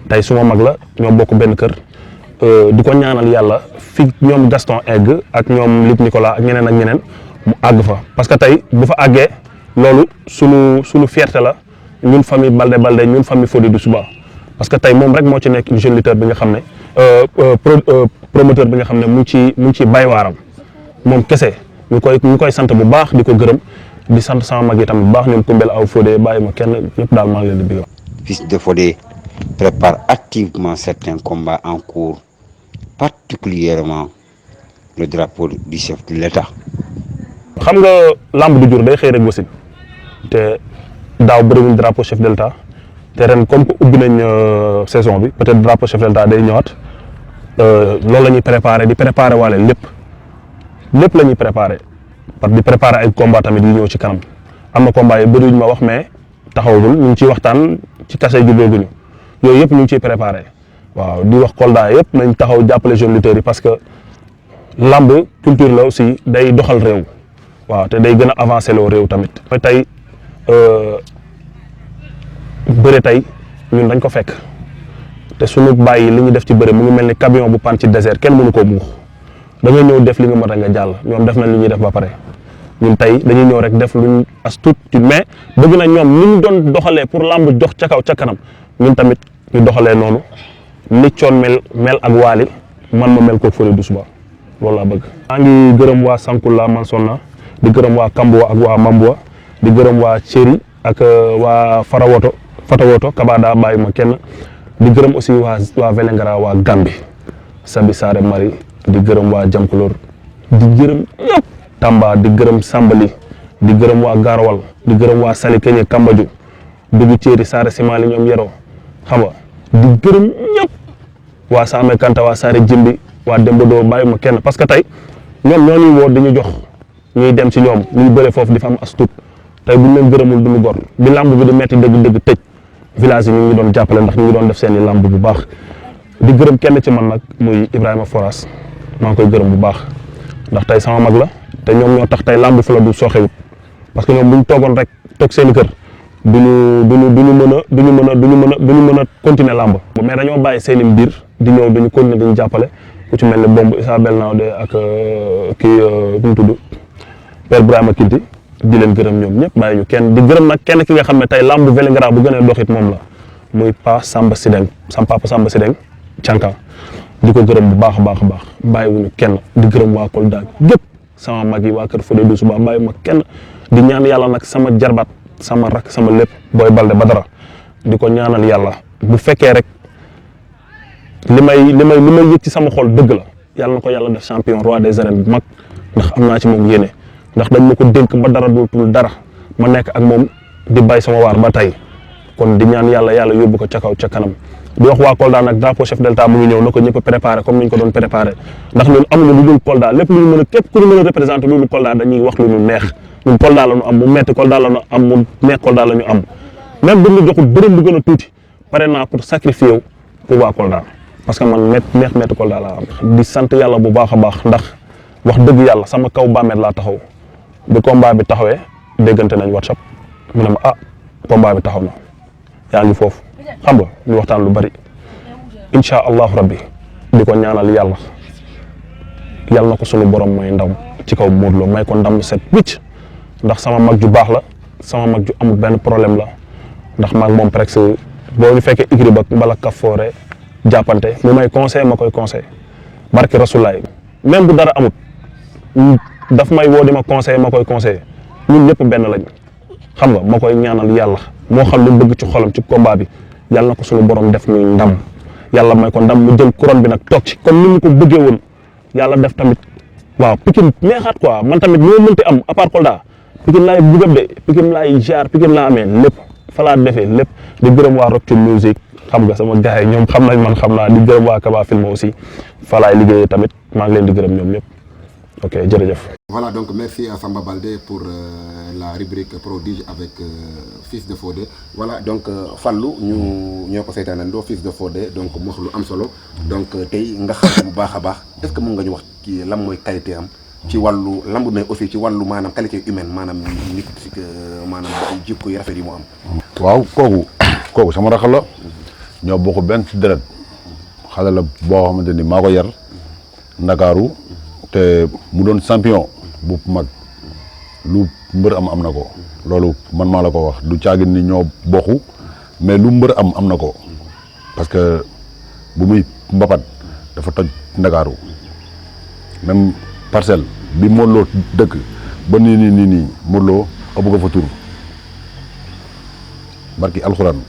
tey suma mag la ñoo bokk benn kër. di ko ñaanal yàlla fi ñoom Gaston egg ak ñoom Luc Nicolas ak ñeneen mu àgg fa parce que tey bu fa àggee loolu sunu fierté la ñun famille Balde ñun famille Fodé Doussouba parce que tey moom rek moo ci nekk jeune lutteur bi nga xam ne promoteur bi nga xam ne mu ngi ci bay waaram moom kese ñu koy sant bu baax di ko gërëm di sant sama mag yi tamit bu baax ñoom Kombel aw Fodé bàyyi ma kenn ñëpp daal maa ngi leen di bëgg. Fils de Fodé prépare activement certains combats en cours, particulièrement le drapeau du chef de l'État. xam nga lamb du jur day xëy rek wasin te daaw bëriwuñ drapeau chef de l'État te ren comme que ubbi nañ saison bi peut-être drapeau chef de l'État day ñëwaat loolu la ñuy préparer waale lépp la ñuy préparer parce que di préparer ay combat tamit yi ñëw ci kanam am na combat yi bëri yu ñu ma wax mais taxawagul ñu ngi ciy waxtaan ci kase jubóoguñu yooyu yëpp ñu ngi ciy préparé waaw di wax Kolda yëpp nañ taxaw jàppale jeunes lutteurs yi parce que lamb culture la aussi day doxal réew waaw te day gën a avancer loo réew tamit tey bëre tey ñun dañ ko fekk te suñu bàyyi li ñu def ci bëre mu ngi mel ni camion bu pan ci désert kenn mënu koo buux da nga ñëw def li nga mën a nga jàll ñoom def nañ li ñuy def ba pare ñun tey dañuy ñëw rek def luñ as tuut mais bëgg na ñoom ni ñu doon doxalee pour lamb jox ca kaw ca kanam ñun tamit ñu doxalee noonu ni coon mel ak waali man ma mel ko Fodé Doussouba loolu laa bëgg. maa ngi gërëm waa Sankula Mansonna di gërëm waa Kamboua ak waa Mamboua di gërëm waa Thierry ak waa Fatawoto Kabada bàyyi ma kenn di gërëm aussi waa Vélingara waa Gambi Sabi Saare Mari di gërëm waa Jamkulor di gërëm ñëpp Tamba di gërëm Sambali di gërëm waa Garawal di gërëm waa Sali Keñe Kambaju dugg Thierry Saare Simali ñoom yeroo xam nga di gërëm ñëpp waa Saame Kanta waa Saare Jimbi waa Demba Doo bàyyi ma kenn parce que tey ñoom ñoo ñuy woo di ñu jox ñuy dem ci ñoom ñuy bëre foofu di fa am as tuut tey bu ñu leen gërëmul du ñu gor bi lamb bi di metti dëgg-dëgg tëj village yi ñu ngi doon jàppale ndax ñu ngi doon def seen i lamb bu baax di gërëm kenn ci man nag muy Ibrahima Foras maa ngi koy gërëm bu baax ndax tey sama mag la te ñoom ñoo tax tey lamb fu la du sooxewut parce que ñoom bu ñu toogoon rek toog seen i kër duñu mën a continuer lamb mais dañoo bàyyi seen i mbir di ñëw dañu continuer dañu jàppale ku ci mel ne bomb Isabel Naodé ak kii bu mu tudd Père Ibrahima Kinti di leen gërëm ñoom ñëpp bàyyi ñu kenn di gërëm nag kenn ki nga xam ne tey lamb Vélingara bu gënee doxit moom la muy Pa Samba Sideng sam papa Samba Sideng Canka di ko gërëm bu baax a baax a baax bàyyiwuñu kenn di gërëm waa Kolda gépp sama mag yi waa kër Fodé Doussouba bàyyi ma kenn di ñaan yàlla nag sama jarbaat sama rak sama lépp Boy Balde Badara di ko ñaanal yàlla bu fekkee rek li may yëg ci sama xol dëgg la yàlla na ko yàlla def champion roi des arènes bu mag ndax am naa ci moom yéene ndax dañ ma ko dénk ba dara dootul dara ma nekk ak moom di bay sama waar ba tey kon di ñaan yàlla yóbbu ko ca kaw ca kanam di wax waa Kolda nag drapeau chef delta mu ngi ñëw na ko ñëpp préparé comme ni ñu ko doon préparé ndax ñun amuñu lu dul Kolda lépp lu ñu mën a képp ku ñu mën a représenté loolu Kolda dañuy wax lu ñu neex ñun Kolda la ñu am mu metti Kolda la ñu am mu neex Kolda la ñu am même bu ñu joxul bërëm bu gën a tuuti pare naa pour sacrifier wu pour waa Kolda parce que man metti Kolda laa am di sant yàlla bu baax a baax ndax wax dëgg yàlla sama kaw bàmmeel laa taxaw bi combat bi taxawee déggante nañ WhatsApp mu ne ma combat bi taxaw na yaa ngi foofu xam nga ñu waxtaan lu bari incha allahu rabbi di ko ñaanal yàlla na ko sunu borom may ndam ci kaw Modou Lo may ko ndam set wicc ndax sama mag ju baax la sama mag ju amul benn problème la ndax maag moom presque boo ñu fekkee igri ba bala kafoore jàppante mu may conseil ma koy conseil barki rasulaay même bu dara amut daf may woo di ma conseil ma koy conseil ñun ñëpp benn lañ xam nga ma koy ñaanal yàlla moo xam lu bëgg ci xolam ci combat bi yàlla na ko suñu borom def muy ndam yàlla may ko ndam mu jël couronne bi nag toog ci comme ni mu ko bëggee woon yàlla def tamit waaw Pikine neexaat quoi man tamit moo mënti am à part Kolda Pikine laay bugab de Pikine laay jaar Pikine laa amee lépp fa laa defee lépp di gërëm waa Rock to Music xam nga sama gars yi ñoom xam nañ man xam naa di gërëm waa Kaba Film aussi fa laay liggéeyee tamit maa ngi leen di gërëm ñoom ñëpp ok jërëjëf. Voilà, donc merci à Samba Baldé pour la rubrique prodige avec Fils de Fodé. Voilà, donc Fallou ñu ñoo ko seetaanandoo Fils de Fodé donc mu wax lu am solo donc tey nga xam bu baax a baax est-ce que mën nga ñu wax ci lan mooy qualité am ci wàllu lamb mais aussi ci wàllu maanaam qualité humaine maanaam nit maanaam jikko yu rafet yi mu am. waaw kooku sama raxal la ñoo bokk benn ci deret xale la boo xamante ni maa ko yar Ndakaaru te mu doon champion bu mag lu mbër am na ko loolu man maa la ko wax du caagin ni ñoo bokku mais lu mbër am na ko parce que bu muy mbapat dafa toj Ndakaaru même parcelle bi Modou Lo dëkk ba nii Modou Lo ëpp ko fa tur barki alxuraan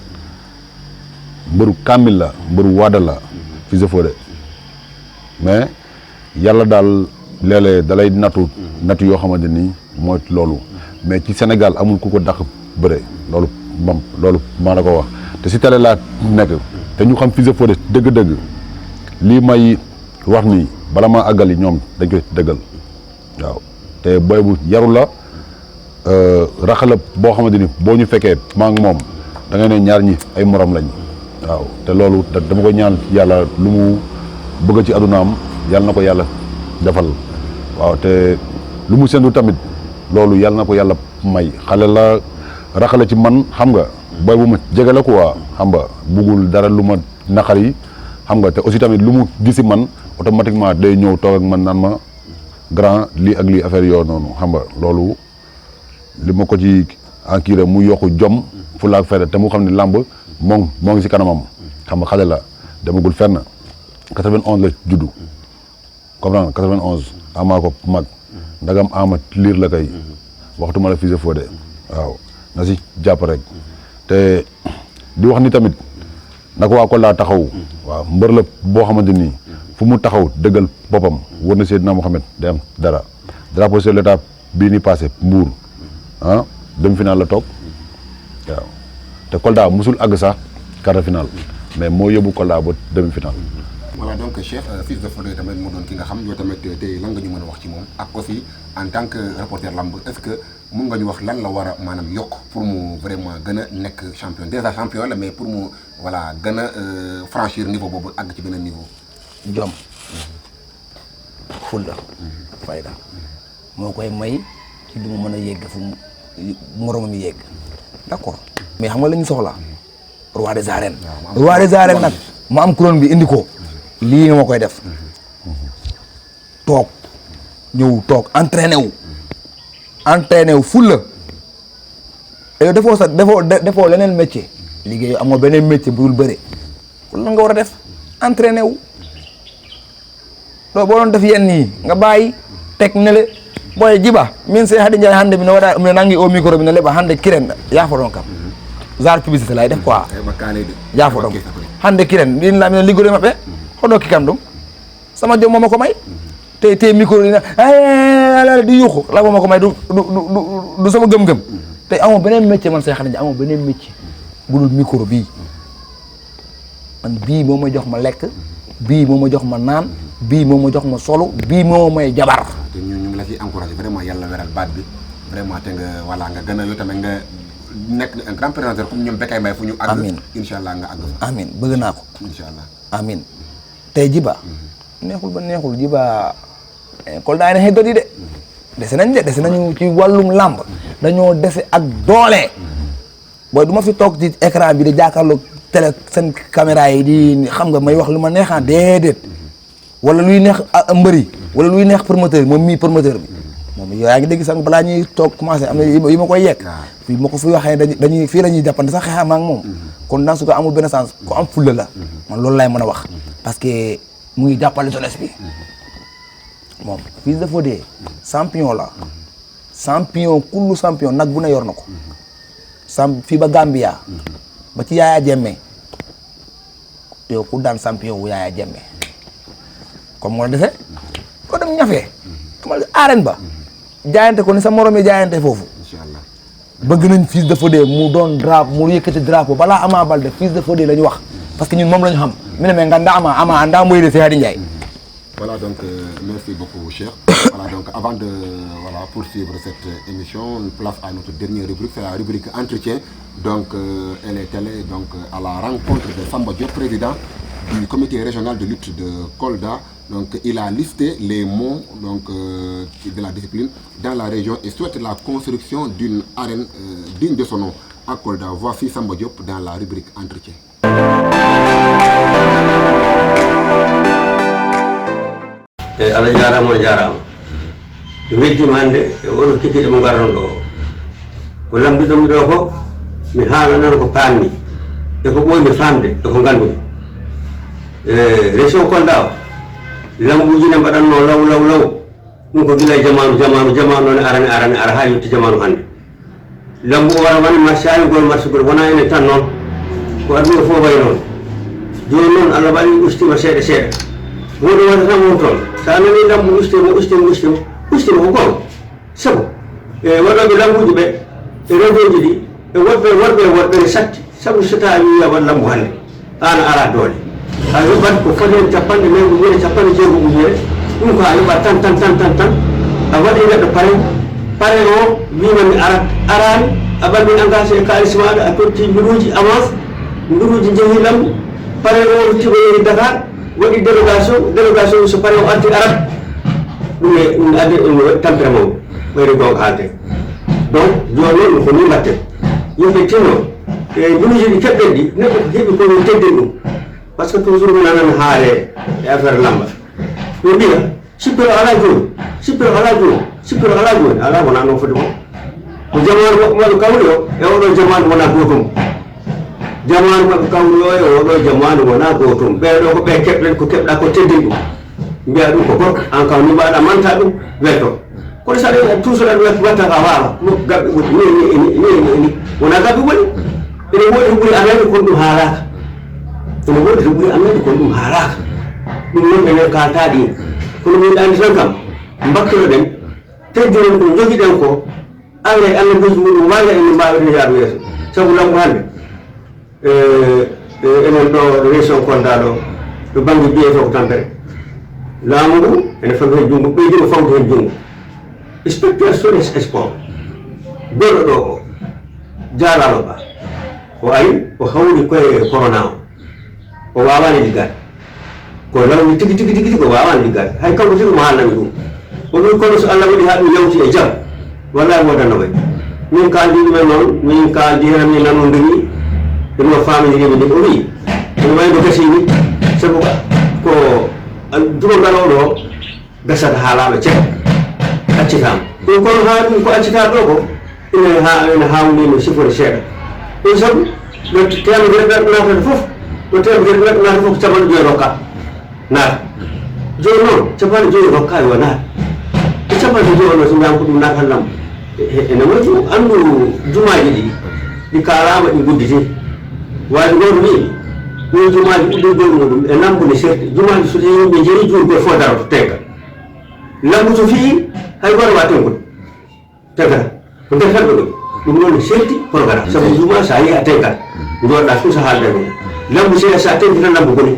mbëru kaamil la mbëru waada la Fils de Fodé mais yàlla daal léeg-léeg dalay nattu yoo xamante ni mooy loolu mais ci Sénégal amul ku ko dàq bëre loolu maa la ko wax te si télé laa nekk te ñu xam Fils de Fodé dëgg-dëgg lii may wax ni bala maa àggali ñoom dañ koy dëggal waaw te booy bu yaru la raxala boo xamante ni boo ñu fekkee maa ngi moom da ngay ne ñaar ñi ay morom lañ waaw te loolu dama ko ñaan yàlla lu mu bëgg ci adunaam yàlla na ko yàlla defal waaw te lu mu sendu tamit loolu yàlla na ko yàlla may xale la raxale ci man xam nga booy bu ma jege la quoi xam nga buggul dara lu ma naqar yi xam nga te aussi tamit lu mu gisi man automatiquement day ñëw toog ak man naan ma grand lii ak lii affaire yoo noonu xam nga loolu li ma ko ci enquire mu yokku jom fu laak fayda te mu xam ne làmb moo ngi si kanamam xam nga xale la demagul fenn 91 la juddu comprendre 91 amaa ko mag ndagam ama liir la kay waxtu ma la Fils de Fodé waaw na si jàpp rek te di wax ni tamit naka waa Kolda taxaw waaw mbër la boo xamante nii fu mu taxaw dëggal boppam war na Seydina Mohamed day am dara drapeau sur l'état bii ni passé Mbour demi-finale la toog waaw te Kolda musul àgg sax quart de finale mais moo yóbbu Kolda ba demi-finale. voilà donc Cheikh Fils de Fodé tamit mu doon ki nga xam yow tamit tey lan nga ñu mën a wax ci moom ak aussi en tant que reporter lamb est-ce que mun nga ñu wax lan la war a maanaam yokk pour mu vraiment gën a nekk champion déjà champion la mais pour mu voilà gën a franchir niveau boobu àgg ci beneen niveau. jom fulla fayda moo koy may ci du mu mën a yegg fu moromam yegg d'accord mais xam nga la ñu soxla roi des arènes nag mu am couronne bi indi ko lii nga ma koy def toog ñëw toog entraîné wu fulla yow defoo leneen métier liggéey amoo beneen métier bu dul bëre lan nga war a def entraîné wu loolu boo doon def yenn yi nga bàyyi teg ne le boy jiba min se hade njaay hande mi no waɗa mi nangi o micro mi no leɓa hande kiren yaafo ɗon kam genre publicité lay def quoi yaafo ɗon hande kiren ɗin laamino liggode maɓɓe hoɗo ki kam ɗum sama joom moma ko may te micro ɗina ala di yuuxu la moma ko may du sama gëm-gëm te amoo beneen métier man say hade njaay amoo beneen métier budul micro bii man bii moo ma jox ma lekk bii moo ma jox ma naan bii moo ma jox ma solo bii moo may jabar te ñu ngi la ciy encouragé vraiment yàlla weral baat bi vraiment te nga voilà nga gën a yow tamit nga nekk un grand présentateur comme ñoom Bécaye Mbaye fu ñu àgg amiin incha allah nga àgg fa amiin bëgg naa ko incha allah amiin tey jiba neexul ba neexul jiba Kolda ne xeddot yi de dese nañu ci wàllum làmb dañoo dese ak doole booy du ma fi toog ci écran bi di jàkkaarloog télé seen caméra yi di xam nga may wax lu ma neexaan déedéet wala luy neex mbëri wala luy neex promoteur moom mii promoteur bi moom yaa ngi dégg sax balaa ñuy toog commencé am na yi ma koy yegg fii ma ko fi waxee dañuy fii la ñuy jàppante sax xeexam ak moom kon dans ce cas amul benn sens ku am fulla la man loolu laay mën a wax parce que mu ngi jàppale jeunesse bi moom Fils de Fodé champion la champion kullu champion nag bu ne yor na ko fii ba Gambia ba ci Yaya Jammeh yow ku daan champion wu Yaya Jammeh comme moo la dese ko dem ñafee amal arène ba jaayante ko ni sa morom yi jaayante foofu inchallah bëgg nañ Fils de Fodé mu doon drapeau mu yëkkati drapeau balaa Ama Baldé Fils de Fodé la ñu wax parce que ñun moom la ñu xam mi ne mais nga nda ama anda moy de Seydi Ndiaye. Voilà donc merci beaucoup Cheikh. Voilà donc avant de poursuivre cette émission, on place à notre dernière rubrique, c'est la rubrique entretien. Donc elle est allée donc à la rencontre de Samba Diop, président du comité régional de lutte de Kolda. Donc il a listé les mots donc de la discipline dans la région et souhaite la construction d'une arène digne de son nom à Kolda. Voici Samba Diop dans la rubrique entretien. Allah jarama o jarama mi weddima hannde e oɗo kikiɗe mo garnon ɗo ko lambiɗomi ɗo ko mi haalanano ko paammi e ko ɓoymi famde e ko ngandumi région Kolda o lambuji ne mbaɗanno law ɗum ko gila jamanu noon arane ara ha yetti jamanu hannde lambu o wara wani marché ayigol marché gol wona ene tan noon ko aduna fof way noon joni noon Allah waɗi ustima seeɗa seeɗa woɗo waɗata mon toon sa nani lambu ustima ko gon sabu e waɗoɓe lambuji ɓe e réseauji ɗi e worɓe ne satti sabu so tawi waɗ lambu hannde an ara doole a yoɓat ko foti hen capanɗe nayyi ujunere capanɗe jeegom ujunere ɗum ko a yoɓat tan a waɗi neɗɗo pare o wima mi arat arani a ɓalmi engagé e kalis maɗa a totti mbiruji avance mbiruji jeehi lambu pare o ruttima yehi Dakar waɗi délégation so pare o arti arat ɓuri ade tampere mawɗo ɓayde gonga haalde donc joni noon ko ni mbatten yimɓe tinno e mbinuji ɗi keɓɗen ɗi neɗɗo ko heeɓi kono teddin ɗum par ce que toujours mi nanan haale e affaire lamba ɓe mbiya sippiro ala joni sippiro ala joni sippiro ala joni ala wona noon foti ko ko jamanu maɓɓe kawri o e oɗo jamanu wona gotum jamanu maɓɓe kawri o e oɗo jamanu wona gotum ɓeɗo ko ɓe keɓɗen ko keɓɗa ko teddin ɗum mbiya ɗum ko gorko an kam ni mbaɗa manta ɗum welto kono saɗa toujours aɗa watta ka wawa gaɓɓe ɓuuri ni wona gaɓɓe woni ene woodi to ɓuuri amede kono ɗum haalaka ene woodi to ɓuuri amede kono ɗum haalaka ɗum noon enen kalta ɗin kono min andi tan kam mbakkinoɗen teddiren ɗum jogiɗen ko awre annabuji muɗum walla ene mbawɗen yaadu yeeso sabu lambu hande enen ɗo région Kolda ɗo ɗo banggue biyeto ko tampere laamu ngu ene fawi hen junngo ɓeydima fawde hen junngo inspecteur SONES sport goɗɗo ɗo o jaaralo ba o ari o hawri koye corona o wawani liggade ko lawni tigi tigi tigi ko wawani liggade hay kanko tigi mo haalnami ɗum o wi kono so Allah waɗi ha ɗum yawti e jaam wallahi wodanno way min kaldi ɗumen noon min kaldi hen min nanodiri ɗum no famidiriɓe nde o wi ene wayno gasini sabu ko dumo ngaloɗo gasata haalaɓe ceeɗa accitama ɗum kono ha ɗum ko accita ɗo ko ene hawnino sifore seeɗa ɗum sabu ɗo temedere neɗɗo natata foof ɗo temedere neɗɗo nata foof capanɗe joyi rokka naata joni noon capanɗe joyi rokka yo naata e capanɗe joyi ono so mbiyama ko ɗum natal lambo ene moƴƴi andu jumaji ɗi kalama ɗi gudditi waji goto wi ɗum jumaji ɓuɗɗi muɗum e lambude serti jumaji so tawi yimɓe jeeri juuri koye fo daroto tegga lambu so fii hay goto wawa tenkude teggata ko nder tan ɓe ɗo ɗum noon serti programme sabu juma sa yi a teggat joɗɗa fu so haalde ɗum lambu seeɗa sa tenki tan lambu goni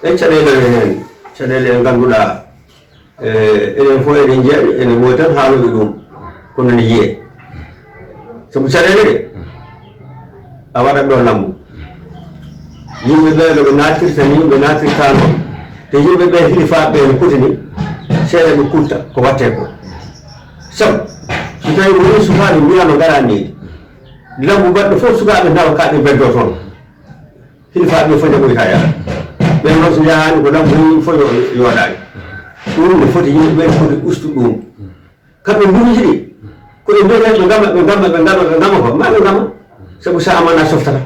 en caɗele hen caɗele ɗe ngannduɗa enen fof eɗen jeeɗe ene woodi tan haaluɓe ɗum kono ne yiye sabu caɗele ɗe a waɗat ɗo lambu yimɓe ɓe ɗo ɓe natirta ni ɓe natirtano te yimɓe ɓe hilifaɓe ne kutini seeɗa ɓe kutta ko watte ko sabu so tawi woni sukaɓe mbiyano garani lambu mbaɗɗo fof sukaɓe nawa kaɓe beddo toon hilifaɓe fof jaɓoyta yaha ɓen noon so jahani ko lambu ni fof yoɗani ɗum ne foti yimɓe ɓe foti ustu ɗum kamɓe mburuji ɗi koɓe mbiyata ɓe gama ko ma ɓe gama sabu sa amana softata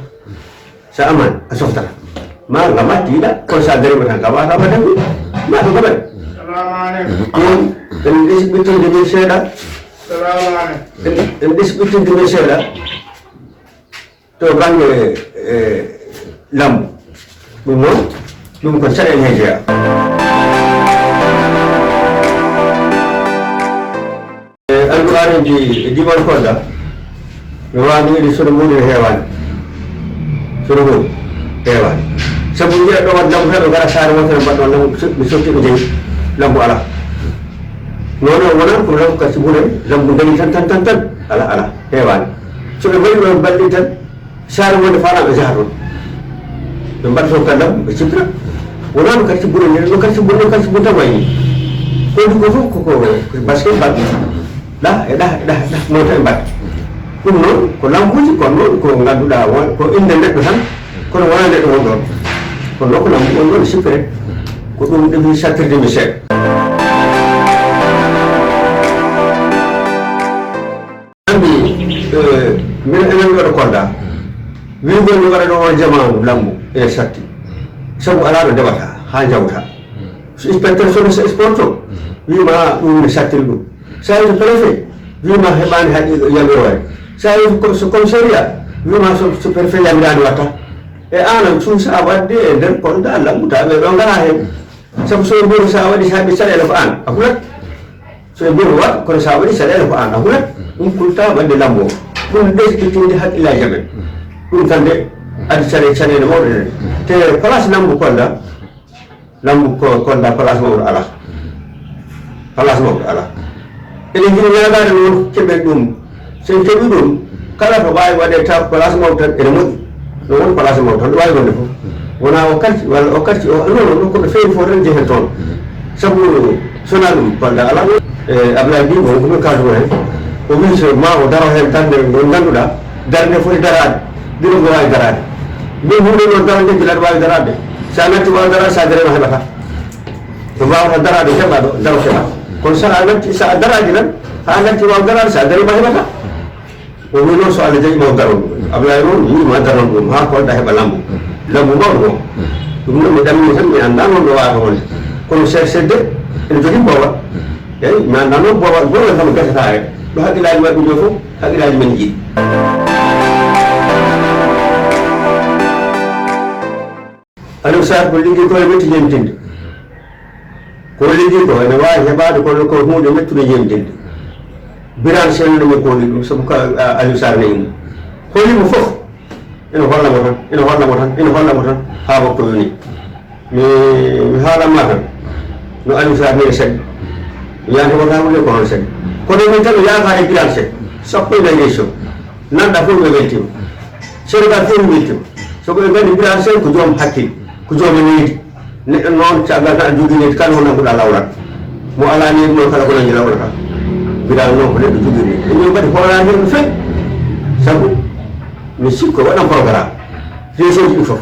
sa amani a softata ma gama tiiɗa kono sa darima tan gawatama tan ma ɓe gaɓat ɗum en ɗesi ɓittinde min seeɗa en ɗesi ɓittinde min seeɗa to banggue lambu ɗum noon ɗum ko caɗele he jeeya andu areji e diwan Kolda mi wawni wiide sono muɗum heewani sono muɗum heewani sabu jiiɗa ɗo wat lambu tan ɓe gara saare wotere mbaɗɗon lambu mi sotti ɓe jeeyi lambu ala non wona ko lambu kasi ɓuure lambu dañi tan ala heewani so ɓe mbaɗi ɗon balɗi tan saare wonde faalaɓe jaha toon ɓe mbaɗa toon ka lambu ɓe cippira wonano karti ɓuure ni ɗo karti ɓuure tan wayni koɗi ko fof koko basket mbaɗ ɗa e ɗa mota e mbaɗ ɗum noon ko lambuji kono noon ko ngannduɗa ko inde neɗɗo tan kono wona neɗɗo won ɗon kono noon ko lambu on ɗon sippire ko ɗum ɗeɓi sattirde mi seeɗa andi min enen ɗo ɗo Kolda wigol mi waɗa ɗo on jamanu lambu e satti sabu ala ɗo ndeɓata ha jawta so inspecteur SONES sport to wima ɗum ne sattiri ɗum sa yi to préfet wima heɓani haqiqa yamirore sa yi so commissariat wima so préfet yamirani watta e an tun sa wadde e nder Kolda lambu taɓe ɗo gara hen sabu so mbiri sa waɗi haɓe caɗele ko an a hulat so mbiri wat kono sa waɗi caɗele ko an a hulat ɗum kulta wadde lambu o ɗum ɗesɗitinde haqqillaji men ɗum tan de adi caɗele mawɗe ɗen te place lambu Kolda place mawɗo ala place mawɗo ala eɗen jiɗi ñagade noon keɓen ɗum sen keɓi ɗum kala to wawi waɗe ta place mawɗo tan ene moƴƴi no woni place mawɗo tan ɗo wawi wonde fof wona o karti walla o karti o non koɓe feewi fof tan jehen toon sabu sona ɗum Kolda ala Abdoulaye Bi won komin kalduno hen o wi so ma o daro hen darde nde ganduɗa darde foti darade ɗiɗo ngo wawi darade min hunde noon darade gilaɗo wawi darade sa natti wawi darade sa darema heɓata to mbawata darade heɓaɗo daw heɓa kono sa natti sa darade tan ha natti wawi darade sa darima heɓata o wi noon so Allah jaɓi maw daron ɗum Abdoulaye noon yima daron ɗum ha Kolda heɓa lambu mawɗo o ɗum noon mi ɗamini tan mi anda noon ɗo wawata wonde kono sedde ene jogui boowal eyi mi anda noon boowal tan gasata rek ɗo haqqillaji waɗi ɗo fof haqqillaji men jiiɗi Aliou Sarr ko liggi ko e metti jemtinde ko liggi ko ene wawi heɓade kono ko hunde mettude jemtinde Birane Sène ɗumen koli ɗum sabu Aliou Sarr ne immo holimo fof ene hollamo tan ha waktu yoni mi haalanma tan no Aliou Sarr ni e saɗi mi yante wota hunde ko noon saɗi kono min tan mi yaaka e Birane Sène sappo e nayi élection nanɗa fof ɓe weltima Sénégal fof mi weltima soko ɓe gandi Birane Sène ko joom hakkille ko joom needi neɗɗo noon caggal tan a jogui needi kala ho nanguɗa lawrat mo ala needi noon kala ko nangi lawrata Birane noon ko neɗɗo jogui needi emin mbaɗi hoolade hen no fewi sabu mi sikko waɗan programme région ji ɗi foof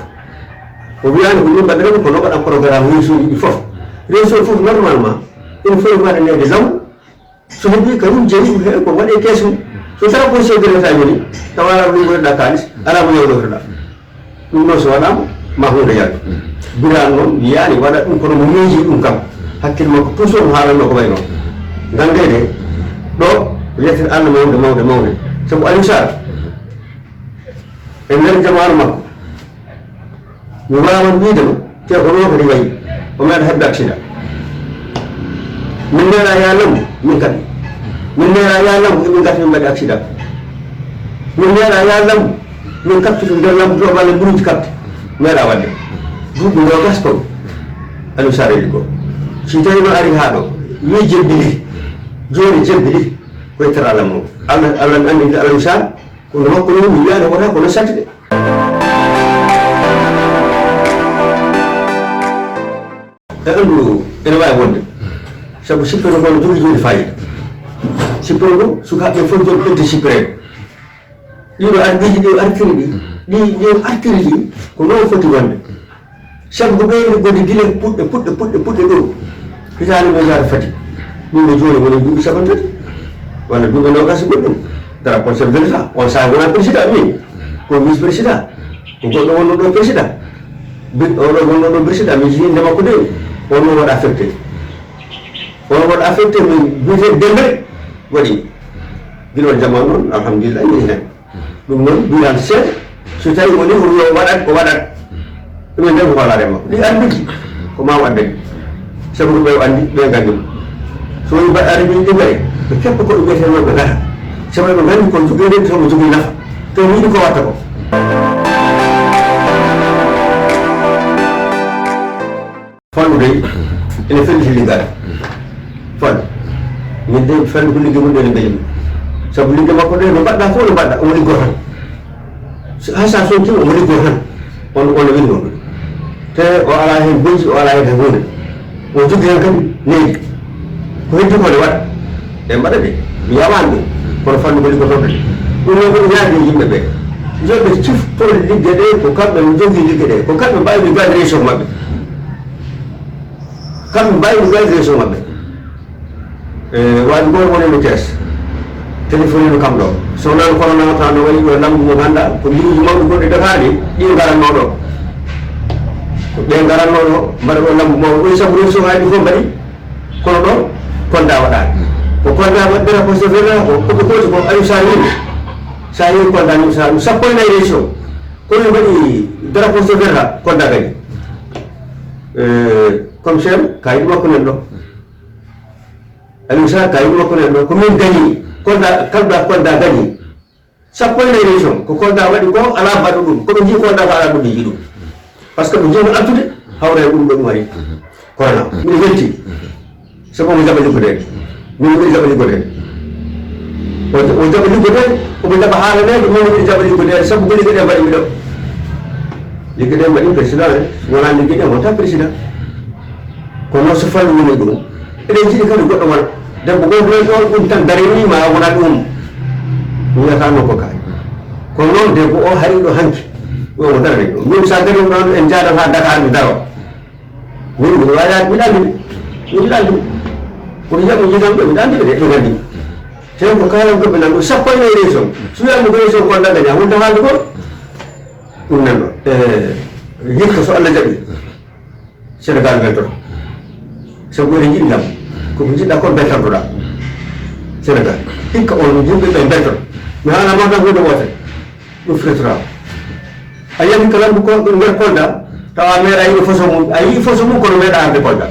o wiyani ko min mbaɗiremi kono waɗan programme région ji ɗi foof région foof normalement ene fof waɗanede law so heeɓi kañum jeeyi he ko waɗe kees mum so tawa ko segreta woni tawa ala ɗum goɗɗa kalis ala mo yewɗotoɗa ɗum noon so waɗama ma hunde yaltu Birane noon wiyani waɗa ɗum kono mo miiji ɗum kam hakkille makko toujours mo haalanno ko way noon gandede ɗo yettere Allah mawde sabu Aliou Sarr e nder jamanu makko mi wawan wiidema te ko ɗo kadi wayi o meeɗa heɓde accident min nera ya lambu min kadi min nera ya lambu emin gati min mbaɗi accident min nera ya lambu min kaptito nder lambu to walla mburuji kapte meeɗa wadde duuɓi ngo gas kon Aliou Sarr eɗi ko si tawi no ari ha ɗo wi jebbi joni jebbi ɗi koye tara Allah mum Allah andi Aliou Sarr kono makko noon mi wiyani wota kono satti de e andu ene wawi wonde sabu sippere kono jogui fayida sippere ɗo sukaɓe fof joni ɓedde sippirede ɗiɗo arɗiji ɗi artiri ɗi artiri ɗi ko noon foti wonde sabu ko ɓeyni gode guila puɗɗe ɗo hitande mesare fati ɗum ɗo joni woni duuɓi 53 walla duuɓi nogasi goɗɗum drapeau chef de l'État on sa wona président min ko vice président ko goɗɗo wonno ɗo président oɗo wonno ɗo président mi jii ndema ko dewi on mo waɗa affecté mi biyete Dembélé waɗi guilon jamanu noon alhamdulillah mini hen ɗum noon Birane Sène so tawi woni o waɗat ɗumen nde ko hoolare makko ɗi andiji ko ma waddani sabu ɗum ɓe andi ɓe gandima so woni mbaɗɗade min ɗi gaye ɓe keppa koɓe mbiyete noon ɓe gata sabu ɓe gandi kon jogui nden tomo jogui nafa to mi yiɗi ko watta ko fannu dey ene felliti liggade fannu min de fannu ko ligge mum ɗene beeli sabu ligge makko ɗe no mbaɗɗa fof no mbaɗɗa omo liggo tan ha sa sontima omo liggo tan ono wini ɗum te o ala hen boji o ala hen hunde o jogui hen kadi leydi ko heddi ko ne waɗa e mbaɗa de mi yawani ɗum kono fannu ko liggotoɓe ɗum noon koɗum yaade yimɓe ɓe joɓe ciftode ligge ɗe ko kamɓe jogui ligge ɗe ko kamɓe mbawi liggade région mabɓe kamɓe mbawi liggade région mabɓe waji goto woni no Thiès téléphone no kam ɗo so nan kono nawata no waɗi ɗo lambu mo ganda ko liuji mawɗi goɗɗi Dakar ɗi ɗi garanno ɗo ɓe garanno ɗo mbaɗa ɗo lambu mawɗo ɗoy sabu région ngaji fof mbaɗi kono ɗo Kolda waɗani ko Kolda waɗɗira ko so wiyata ko koɓe koti ko Aliou Sarr yimɓe sa yeehi Kolda Aliou Sarr ɗum sappo e nayi région kono mbaɗi drapeau so wiyata Kolda kadi commissaire kayiɗi makko nen ɗo Aliou Sarr kayiɗi makko nen ɗo ko min gagni Kolda gagni sappo e nayi région ko Kolda waɗi ko ala mbaɗo ɗum koɓe jii Kolda ko ala ɗum jii ɗum par ce que ɓe joni altude hawre ɗum ɗo ɗum ari corona min welti sabu omo jaɓa liggodede min mbiɗi jaɓa liggodede o jaɓa liggodede omo jaɓa haalanede min mbiɗi jaɓa liggodede sabu ko liggoɗe mbaɗi mi ɗo ligge ɗe mbaɗi président wona ligge ɗe wonta président kono noon so fallu woni ɗum eɗen jiɗi kadi goɗɗo wona debbo goto ɗon ɗum tan darenima wona ɗum wiyatano ko kaari kono noon debbo o hariɗo hanki omo darani ɗum min sa darim ɗon en jaadat ha Dakar mi daro min mi waɗa miɗa andi miɗa andi kono yiyaɓe jiitam ɗo miɗa andi ɓe ɗo gandi ten ko kalam ɗo ɓe nan ɗum sappo e région so wiyama ko région Kolda daña wonta haalde goto ɗum nan ɗo hikka so Allah jaɓi Sénégal weltoto sabu eɗen jiɗi lam koko jiɗɗa kon beltantoɗa Sénégal hikka on yimɓe ɓe beltoto mi haalama tan hunde wotere ɗum firtora a yiyam hikka lambu ko ɗum nder Kolda tawa meeɗa yiɗi façon mum a yii façon mum kono meeɗa arde Kolda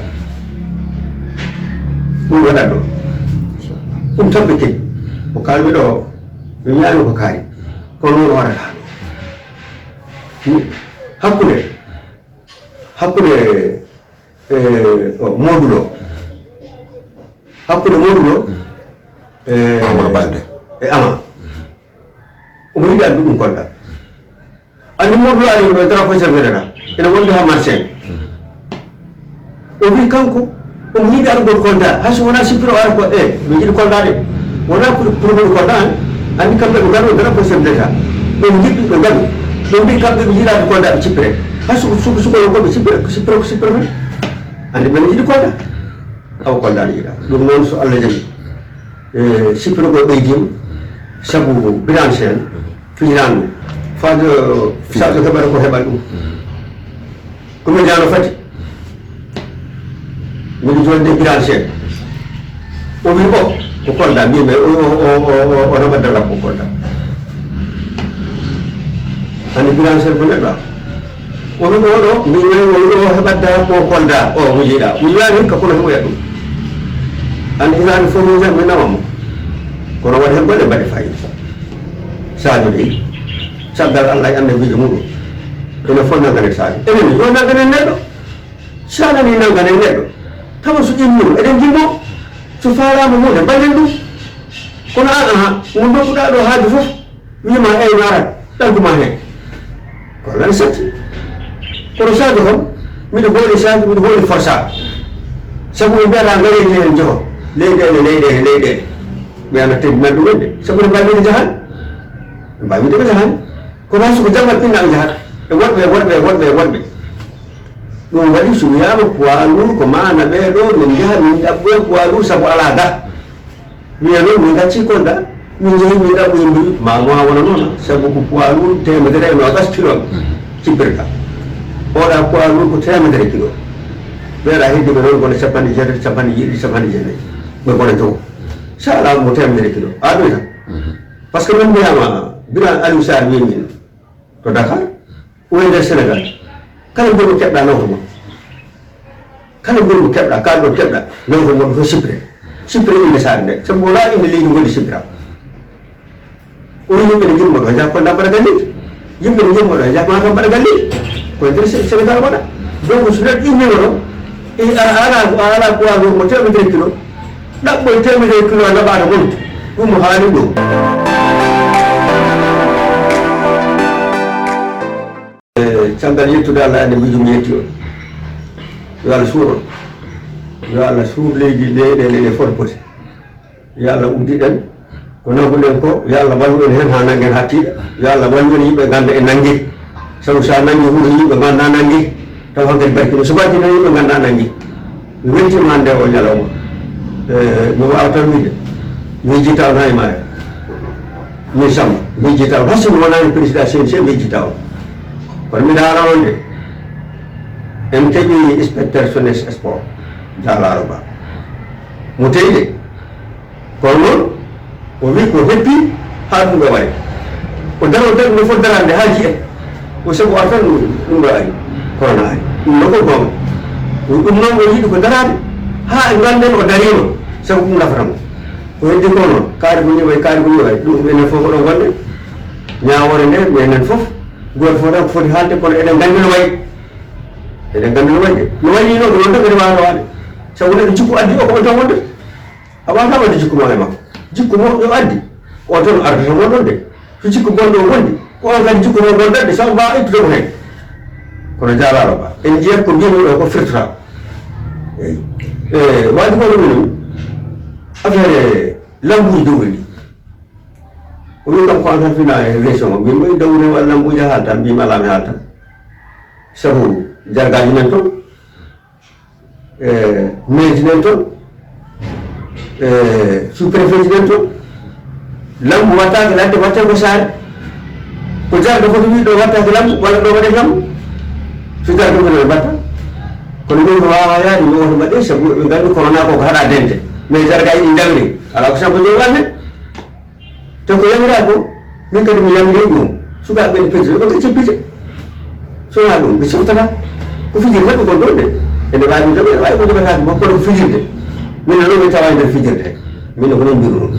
ɗum waɗat ɗo ɗum tan ɓe keɗi ko kalmi ɗo mi wiyani ko kaari kono noon waɗata hakkude Modou Lo Ama Baldé e Ama omo yiɗi addu ɗum Kolda andi Modou Lo ari ɗo drapeau chef meɗeɗa ene wonde ha marché o wi kanko omo yiɗi arugol Kolda hayso wona sippiro ara ko mi jiɗi Kolda de wona pour Kolda andi kamɓe ɓe gaɗo drapeau chef d'état ɗon jiɗɗi ɓe gaɗu ɗon mbi kamɓe ɓe jiɗade Kolda ɓe cippire hay sukoyo goɓe cippire ko cippire men andi ɓene jiɗi Kolda awa Kolda ne yiɗa ɗum noon so Allah jaɓi sippirogol ɓeydima sabu bilanche en fijirande fade saɗo heɓata ko heɓat ɗum komin jano fati miɗo jolde bilanche en o wi ko Kolda mbimi o reɓat dalla ko Kolda andi bilanche en ko neɗɗa ono ɗo mi o heɓat dalla ko Kolda o mo jiiɗa mi wiyani hikka kono heɓoyat ɗum andi hisani fof mi nawamo kono waɗi hen goɗɗe mbaɗi fayida Sadio de caggal Allah e annabijo muɗum ene fof nagganen Sadio eneni yo nagganen neɗɗo sanani nagganen neɗɗo tawa so ƴimmimo eɗen jimmo so farama hunde ballen ɗum kono an mo dokkuɗa ɗo haade fof wima eyno arat ɗagguma hen ko lan satti kono Sadio kam miɗo hooli Sadio miɗo hooli forsa sabu ɓe mbiyata gareji hen jeeho leyɗele ɓeyana teddinat ɗumen de sabu ne mbawide jahani ɓe mbawide ɓe jahani kono hay soko jammat pinnaɓe jahata e woɗɓe ɗum waɗi so wiyama poids lourd ko mana ɓeɗo min jaha min ɗaɓɓoye poids lourd sabu ala da wiya noon min gacci Kolda min jeehi min ɗaɓɓoye mbi mamo ha wona noon sabu ko poids lourd temedere e nogas kiloɓe cippirta oɗa poids lourd ko temedere kilo ɓeeɗa heddiɓe noon gona capanɗe jeetati capanɗe ɗiɗi capanɗe jeenayyi ɓe gona dow sa ala mo temedere kilo aɗoy tan par ce que min mbiyama bilan Aliou Sarr wi min to Dakar oye nder Sénégal kala ngolmo keɓɗa nawto mon kala ngolmo keɓɗa kalɗo keɓɗa nawto mon ko sippire inde saare nde sabu wona inde leydi gondi sippira oyi yimɓe ne jimmoɗo e jak Kolda mbaɗa gallide yimɓe ne jimmoɗo e jak Matam mbaɗa gallide koye nder Sénégal waɗa donc so neɗɗo immima ɗo ala poids lourd mo temedere kilo ɗaɓɓoye temedere kilo a naɓaɗo mon ɗum haali ɗo caggal yettude Allah ande miijo mi yetti on yo Allah suur on yo Allah suur leydi leyɗele ɗe foti poti yo Allah uddiɗen ko nanguɗen ko yo Allah wallu en hen ha nanguen ha tiiɗa yo Allah wallu en yimɓe ganda e nanggui sabu sa nangui huuɗo yimɓe ganda nanggui taw hankkadi barkino so barkino yimɓe ganda nanggui mi weltima hande o ñalawma mi wawa tan wiide mi jita on ha e maayo min Samba mi jita on hayso mi wonani président CNC mi jita on kono mbiɗa ara on de en keeɓi inspecteur SONES sport Dialaro Ba mo teyi de kono noon o wi ko heppi ha ɗum ɗo waɗi o daro tan no foti darande ha jiyen o sabu ar tan ɗum ɗo ari corona ari ɗum ɗo ko gonga ɗum noon o yiɗi ko darade ha e ganden o darima sabu ɗum nafatamo ko heddi ko noon kaari ko ñiway ɗum enen fof oɗon gonɗen ñawore nde minen fof goto fof tan ko foti haalde kono eɗen gandi no wayi de no wayi noon ɗon tan kadi wawata waade sabu neɗɗo jikku addi o ko on tan wondata a wawata wadde jikku ma e makko jikku moƴƴo addi o tan ardata wonɗon de so jikku gonɗo wondi ko on kadi jikku mo gondatde sabu mbawa ittude ko hen kono jaalalo ba en jeeyi ko mbiyami ɗo ko firtata eyi waadi ko ɗum noon affaire lambuji dowri ɗi o wi kam ko an tan fina e région o mbimi ɓoy dawre walla lambuji haalta mbimi alami haalta sabu jargaji men toon maire men toon sous préfet men toon lambu wattake ladde watte ko saare ko jarde koto wi ɗo wattake lambu walla ɗo waɗe lambu so jarde kono batta kono ɗum ko wawa yaade mi woto mbaɗe sabu ɓe nganndi corona ko haɗa dente mais jarga ɗi dawri ala ko samba jogal men te ko yamira ko min kadi mi yamiri ɗum sukaɓe ɓe pejre ɓe gacci pije sona ɗum ɓe siftata ko fijirde ko gon ɗon de ene wawi ɗum ene wawi ko jogatade bo kono ko fijirde min ɗo mi tawa nder fijirde min ko noon mbiru ɗum.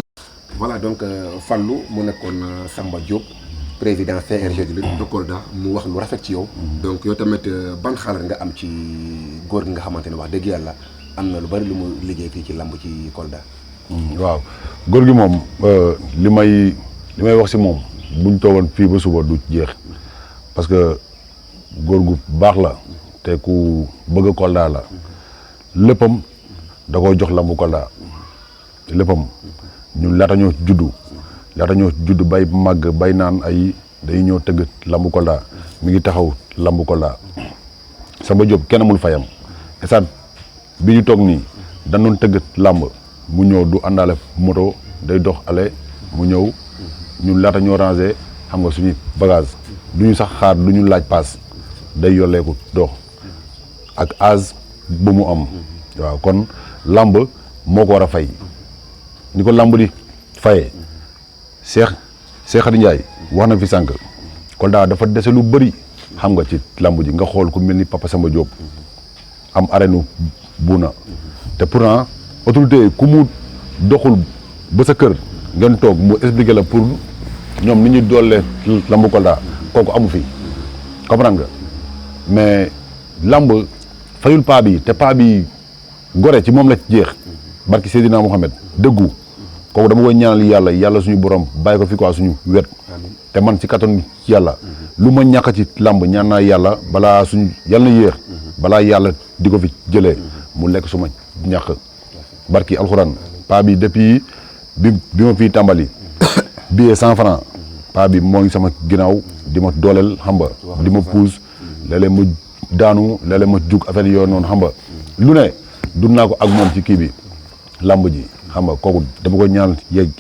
Voilà donc Fallou mu nekkoon Samba Diop président CRG de lutte de Kolda mu wax lu rafet ci yow. donc yow tamit ban xalaat nga am ci góor gi nga xamante ne wax dëgg yàlla am na lu bari lu mu liggéey fii ci lamb ci Kolda. waaw góor gi moom li may wax si moom buñ toogoon fii ba suba du jeex parce que góor gu baax la te ku bëgg Kolda la léppam da koo jox lambu Kolda léppam ñun laata ñoo juddu bay màgg bay naan ay day ñëw tëgg lambu Kolda mi ngi taxaw lambu Kolda Samba Diop kenn amul fayam esaat bi ñu toog nii dañ doon tëgg lamb mu ñëw du àndaale moto day dox ale mu ñëw ñun laata ñoo rangé xam nga suñu bagage du ñu sax xaar du ñu laaj paas day yolleeku dox ak âge bu mu am waaw kon lamb moo ko war a fay ni ko lamb di fayee Cheikh Khady Ndiaye wax na fi sànq Kolda dafa dese lu bëri xam nga ci lamb ji nga xool ku mel ni Papa Samba Diop am arène buuna te pourtant autorité yi ku mu doxul ba sa kër ngeen toog mu expliqué la pour ñoom ni ñuy doole lamb Kolda kooku amu fi comprendre nga mais lamb fayul paa bi te paa bi gore ci moom la jeex barki Seydina Mohamed dëggu kooku dama koy ñaanal yàlla suñu borom bàyyi ko fi quoi suñu wet te man ci kattan yàlla lu ma ñàkk ci lamb ñaan naa yàlla balaa suñu yàlla na yéex balaa yàlla di ko fi jëlee mu lekk suma ñàkk barki alxuraan paa bi depuis bi ma fii tàmbali billet 100 francs paa bi moo ngi sama ginnaaw di ma dooleel xam nga di ma puus léeg-léeg ma daanu léeg-léeg ma jug affaire yooyu noonu xam nga lu ne dund naa ko ak moom ci kii bi lamb ji xam nga kooku dama ko ñaan yeeg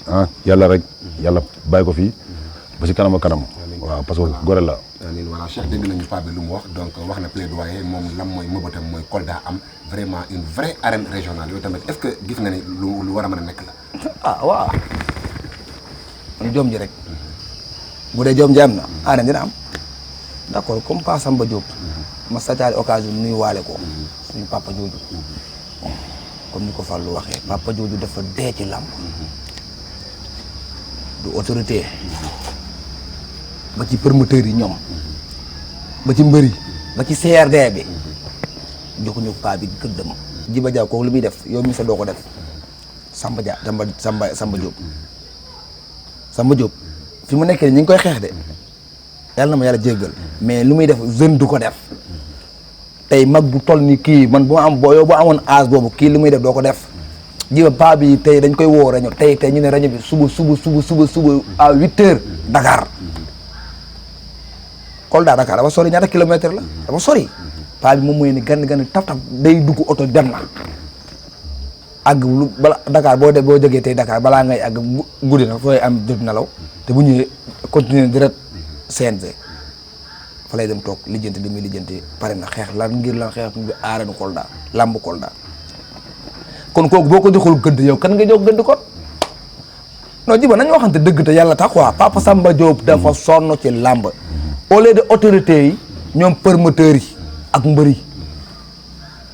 yàlla rek yàlla bàyyi ko fii ba si kanam ak kanam waaw parce que gore la. amiin voilà Cheikh dégg nañu paa bi lu mu wax donc wax na plaidoyer moom lam mooy mëbatam mooy Kolda am vraiment une vraie arène régionale yooyu tamit est-ce que gis nga ni lu war a mën a nekk la. waaw man jom ji rek bu dee jom ji am na arène dina am d'accord comme Pa Samba Diop ma sataari occasion nuy waale ko suñu papa jooju comme ni ko Fallou waxee papa jooju dafa dee ci làmb du autorité ba ci promoteurs yi ñoom ba ci mbëri ba ci CRD bi joxuñu paa bi gëddëm Jiba Dia kooku lu muy def yow mi sa doo ko def Samba Diop fi mu nekkee ñu ngi koy xeex de yàlla na ma yàlla jéggal mais lu muy def jeune du ko def tey mag bu toll ni kii man bu ma am boo yow boo amoon âge boobu kii lu muy def doo ko def Jiba paa bi tey dañ koy woo rajo tey ñu ne rajo bi suba à 8h Dakar Kolda Dakar dafa sori ñaata kilomètre la dafa sori paa bi moom mooy ni gan taf day dugg oto dem na àgg lu bala Dakar boo jógee tey Dakar balaa ngay àgg guddi na fooy am jot nelaw te bu ñëwee continuer direct CNG fa lay dem toog lijjanti li muy lijjanti pare na xeex lan ngir lan xeex bi aaranu Kolda lamb Kolda kon kooku boo ko joxul gëdd yow kan nga jox gëdd kon non Jiba nañu waxante dëgg te yàlla tax quoi Papa Samba Diop dafa sonn ci lamb au lieu de autorités yi ñoom promoteurs yi ak mbër yi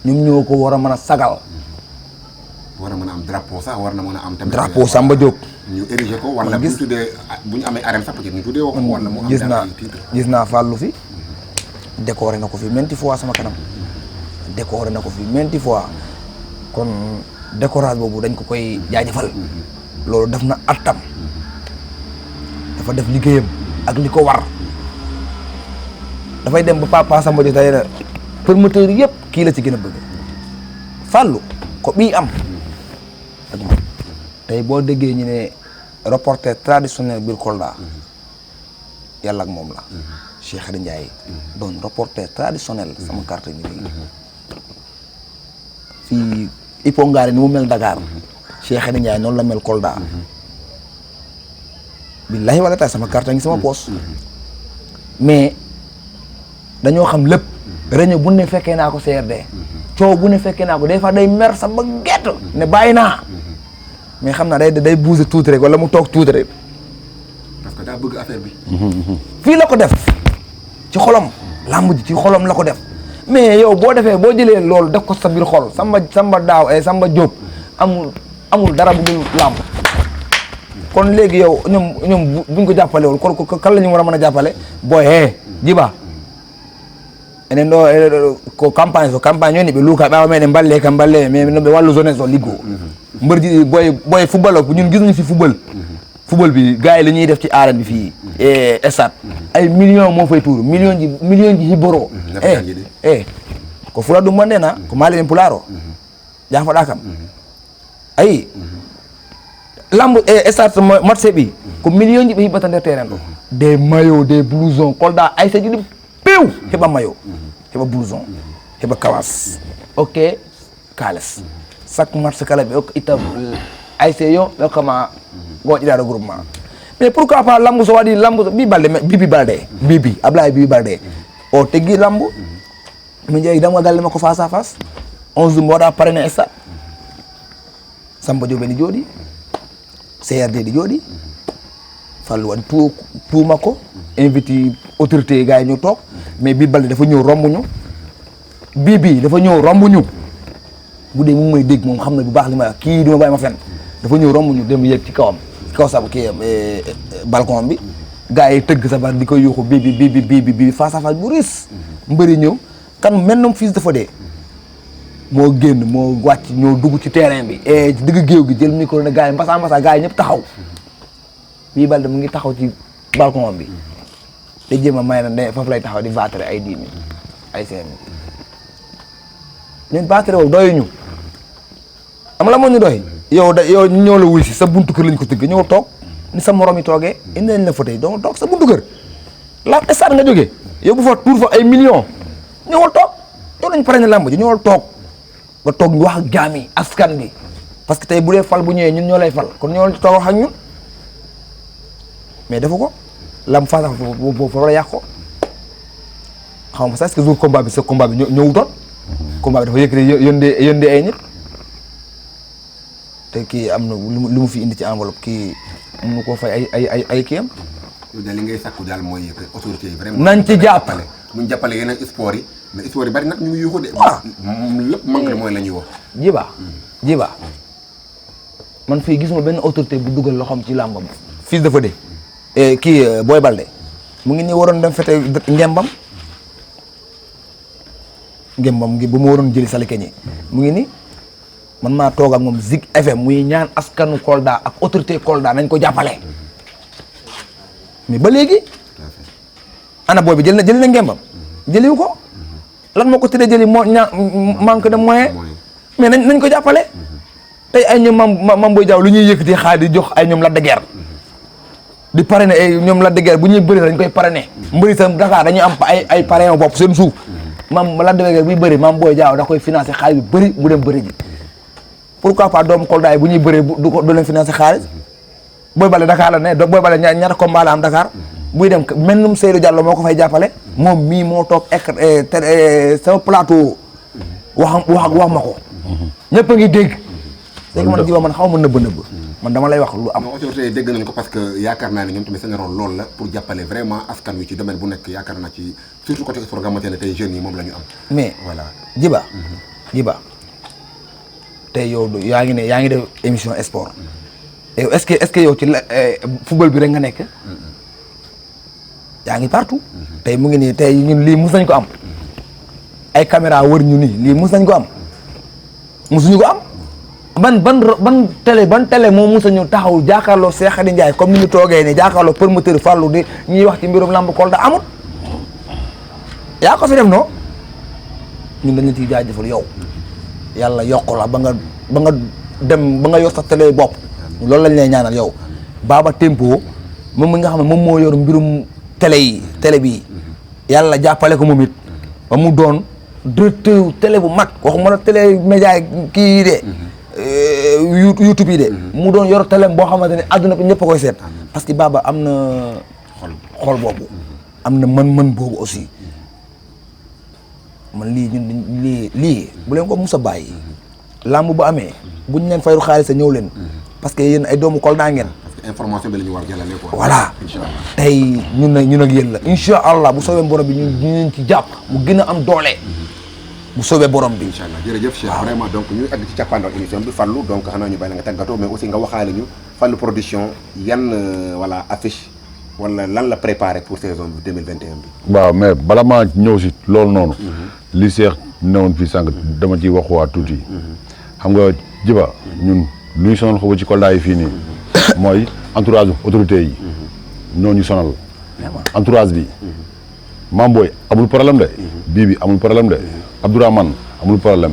ñoom ñoo ko war a mën a sagal. war a mën a am drapeau sax war na mën a am. tamit drapeau Samba Diop. ñu érigé ko wala bu ñu tuddee bu ñu amee arène sax peut-être ñu tuddee ko wala mu am. gis naa Fallou fi décoré na ko fi maintes fois sama kanam décoré na ko fi maintes fois kon décorage boobu dañ ko koy jaajëfal loolu def na attam dafa def liggéeyam ak li ko war dafay dem ba Papa Samba Dia tey promoteur yëpp kii la ci gën a bëgg Fallou ko bii am ak moom tey boo déggee ñu ne reporter traditionnel biir Kolda yàlla ak moom la Cheikh Khady Ndiaye doon reporter traditionnel sama carte ngi nii fii Ipo Ngari ni mu mel Dakar Cheikh Khady Ndiaye noonu la mel Kolda billahi wala tay sama carte ngi sama poos mais dañoo xam lépp réunion bu ne fekkee naa ko CRD coow bu ne fekkee naa ko des fois day mer sa ba gett ne bàyyi naa mais xam naa day bouger tuuti rek wala mu toog tuuti rek parce que daa bëgg affaire bi. fii la ko def ci xolam làmb ji ci xolam la ko def mais yow boo defee boo jëlee loolu def ko sa biir xol Samba Daaw Samba Diop amul dara bu dul làmb kon léegi yow ñoom buñ ko jàppalewul kon kan la ñu war a mën a jàppale booy jiba enen ɗo ko campagne yoni ɓe luuka ɓawa meɗen balle kam balle mais noɓe wallu jeunesse o liggo mbërji boy football o ñun gis nañu si football bi gars yi la ñuy def ci arène bi fii e stade ay million moo fay tuuru million ji hibboro ko fula ɗum wonde na ko maali men pulaar o jafoɗa kam ayi lamb stade match ɓi ko million ji ɓe hiɓata nder terrain ɗo des maillot des blouson Kolda ay saji ɗi pew heɓa maillot heɓa blouson heɓa kawas ok kales chaque match kala ɓe itta ayc yo ɓe hokkama goƴƴiɗaɗo groupement mais pourquoi pas lambu so waɗi lambu bibi balde o teggi lambu min jeeyi damga galle makko face à face 11 mboɗa parene stade Samba Diop ni jooɗi CRD ɗi jooɗi Fallou waɗi tout makko invité autorité gars yi ñu toog mais Bibi Baldé dafa ñëw romb ñu Bibi dafa ñëw romb ñu bu dee mu may dégg moom xam na bu baax li ma wax kii duma bàyyi ma fenn dafa ñëw romb ñu dem yéeg ci kawam ci kaw sab kii balcon bi gars yi tëgg sabar di ko yuuxu Bibi face à face bu riis mbëri ñëw kan mennum Fils de Fodé moo génn moo wàcc ñoo dugg ci terrain bi ci digg géew gi jël micro ne gars yi mbasa gars yi ñëpp taxaw Bibi Baldé mu ngi taxaw ci balcon bi da jéem a may na ne foofu lay taxaw di battre ay 10 000 ay 5 000 ñun battre woowu doyuñu am la moo ñu doy yow ñu ñëw la wuy si sa buntu kër lañ ko tëgg ñëw toog ni sa morom yi toogee indi nañ la fauteuil donc toog sa buntu kër la stade nga jógee yow bu fa tuur fa ay millions ñëwal toog yow lañ pare ne lamb ji ñëwal toog nga toog ñu wax ak jaam yi askan bi parce que tey bu dee fal bu ñëwee ñun ñoo lay fal kon ñëwal toog wax ak ñun mais defu ko lam fasax foofu la yàq ko xaw ma sax est-ce que jour combat bi sa combat bi ñëwutoon combat bi dafa yëkkati yóndee ay nit te kii am na lu mu fi indi ci enveloppe kii mun na koo fay ay kii am. yow daal li ngay sakku daal mooy que autorité yi vraiment. nañ ci jàppale mu ñu jàppale yeneen sport yi mais sport yi bari nag ñu ngi yuuxu de. waaw lépp manque de mooy la ñuy wax. jiba man fii gisuma benn autorité bu dugal loxoom ci làmbam. Fils de Fodé kii Boy Baldé mu ngi nii waroon dem fete ngembam bu mu waroon jëli Salikeñe mu ngi nii man maa toog ak moom Zik FM muy ñaan askanu Kolda ak autorité Kolda nañ ko jàppale mais ba léegi ana booy bi jël na ngembam jëliwu ko lan moo ko tëddee jëli manque de moyen mais nañ ko jàppale tey ay ñoom mam Boy Diaw lu ñuy yëkkati xaalis di jox ay ñoom Lac de Guiers di parrainé ay ñoom Lac de Guiers bu ñuy bëri dañ koy parrainé mbëri tam Dakar dañuy am ay parrain bopp seen suuf mam Lac de Guiers buy bëri mam Boy Diaw da koy financé xaalis bu bëri mu dem bëri ji pourquoi pas doomu Kolda yi bu ñuy bëree du leen financé xaalis Boy Baldé Dakar la ne Boy Baldé ñaata combat la am Dakar buy dem mennum Seydou Diallo moo ko fay jàppale moom mii moo toog sama plateau wax ma ko ñëpp a ngi dégg c'est que man jiba man xaw ma nëbb man dama lay wax lu am. autorité yi dégg nañ ko parce que yaakaar naa ne ñoom tamit seen rôle loolu la pour jàppale vraiment askan wi ci domaine bu nekk yaakaar naa ci surtout côté sport nga xamante ne tey jeunes yi moom la ñu am. mais voilà jiba tey yow yaa ngi def émission sport yow est-ce que yow ci football bi rek nga nekk yaa ngi partout tey mu ngi nii tey ñun lii mus nañ ko am ay caméra wër ñu nii lii mus nañ ko am musuñu ko am ban télé moo musa ñu taxaw jàkkaarloo Cheikh Khady Ndiaye comme ni ñu toogee nii jàkkaarloo promoteur Fallou di ñuy wax ci mbirum lamb Kolda amul yaa ko fi def no ñun dañ la ciy jaajëfal yow yàlla yokk la ba nga dem ba nga yor sa télé bopp loolu lañ lay ñaanal yow Baba Tempo moom mi nga xam ne moom moo yor mbirum télé bi yàlla jàppale ko moom it ba mu doon directeur télé bu mag waxuma la télé média kii de YouTube yi de mu doon yor télé boo xamante ne àdduna bi ñëpp a koy seet parce que Baba am na xol boobu am na mën-mën boobu aussi man lii ñun lii bu leen ko mus a bàyyi làmb bu amee buñ leen fayru xaalis a ñëw leen parce que yéen ay doomu Kolda ngeen information bi la ñu war a jàllale quoi. voilà tey ñun ak yéen la incha allah bu soobee borom bi ñu ci jàpp mu gën a am doole bu soobee borom bi. incha allah jërëjëf Cheikh vraiment donc ñu àgg ci càppaandaw émission bi Fallou donc xanaa ñu bàyyi la nga tàggatoo mais aussi nga waxaale ñu Fallou production yan voilà affiche wala lan la préparé pour saison bi 2021 bi. waaw mais bala maa ñëw si loolu noonu. li Cheikh newoon fii sànq dama ciy wax waa tuuti. xam nga jiba ñun lu ñu sonal xaw ci Kolda yi fii nii. mooy entourage autorité yi. ñoo ñu sonal. entourage bi. Mam Boy amul problème de. Bibi amul problème de. Abdourahmane amul problème.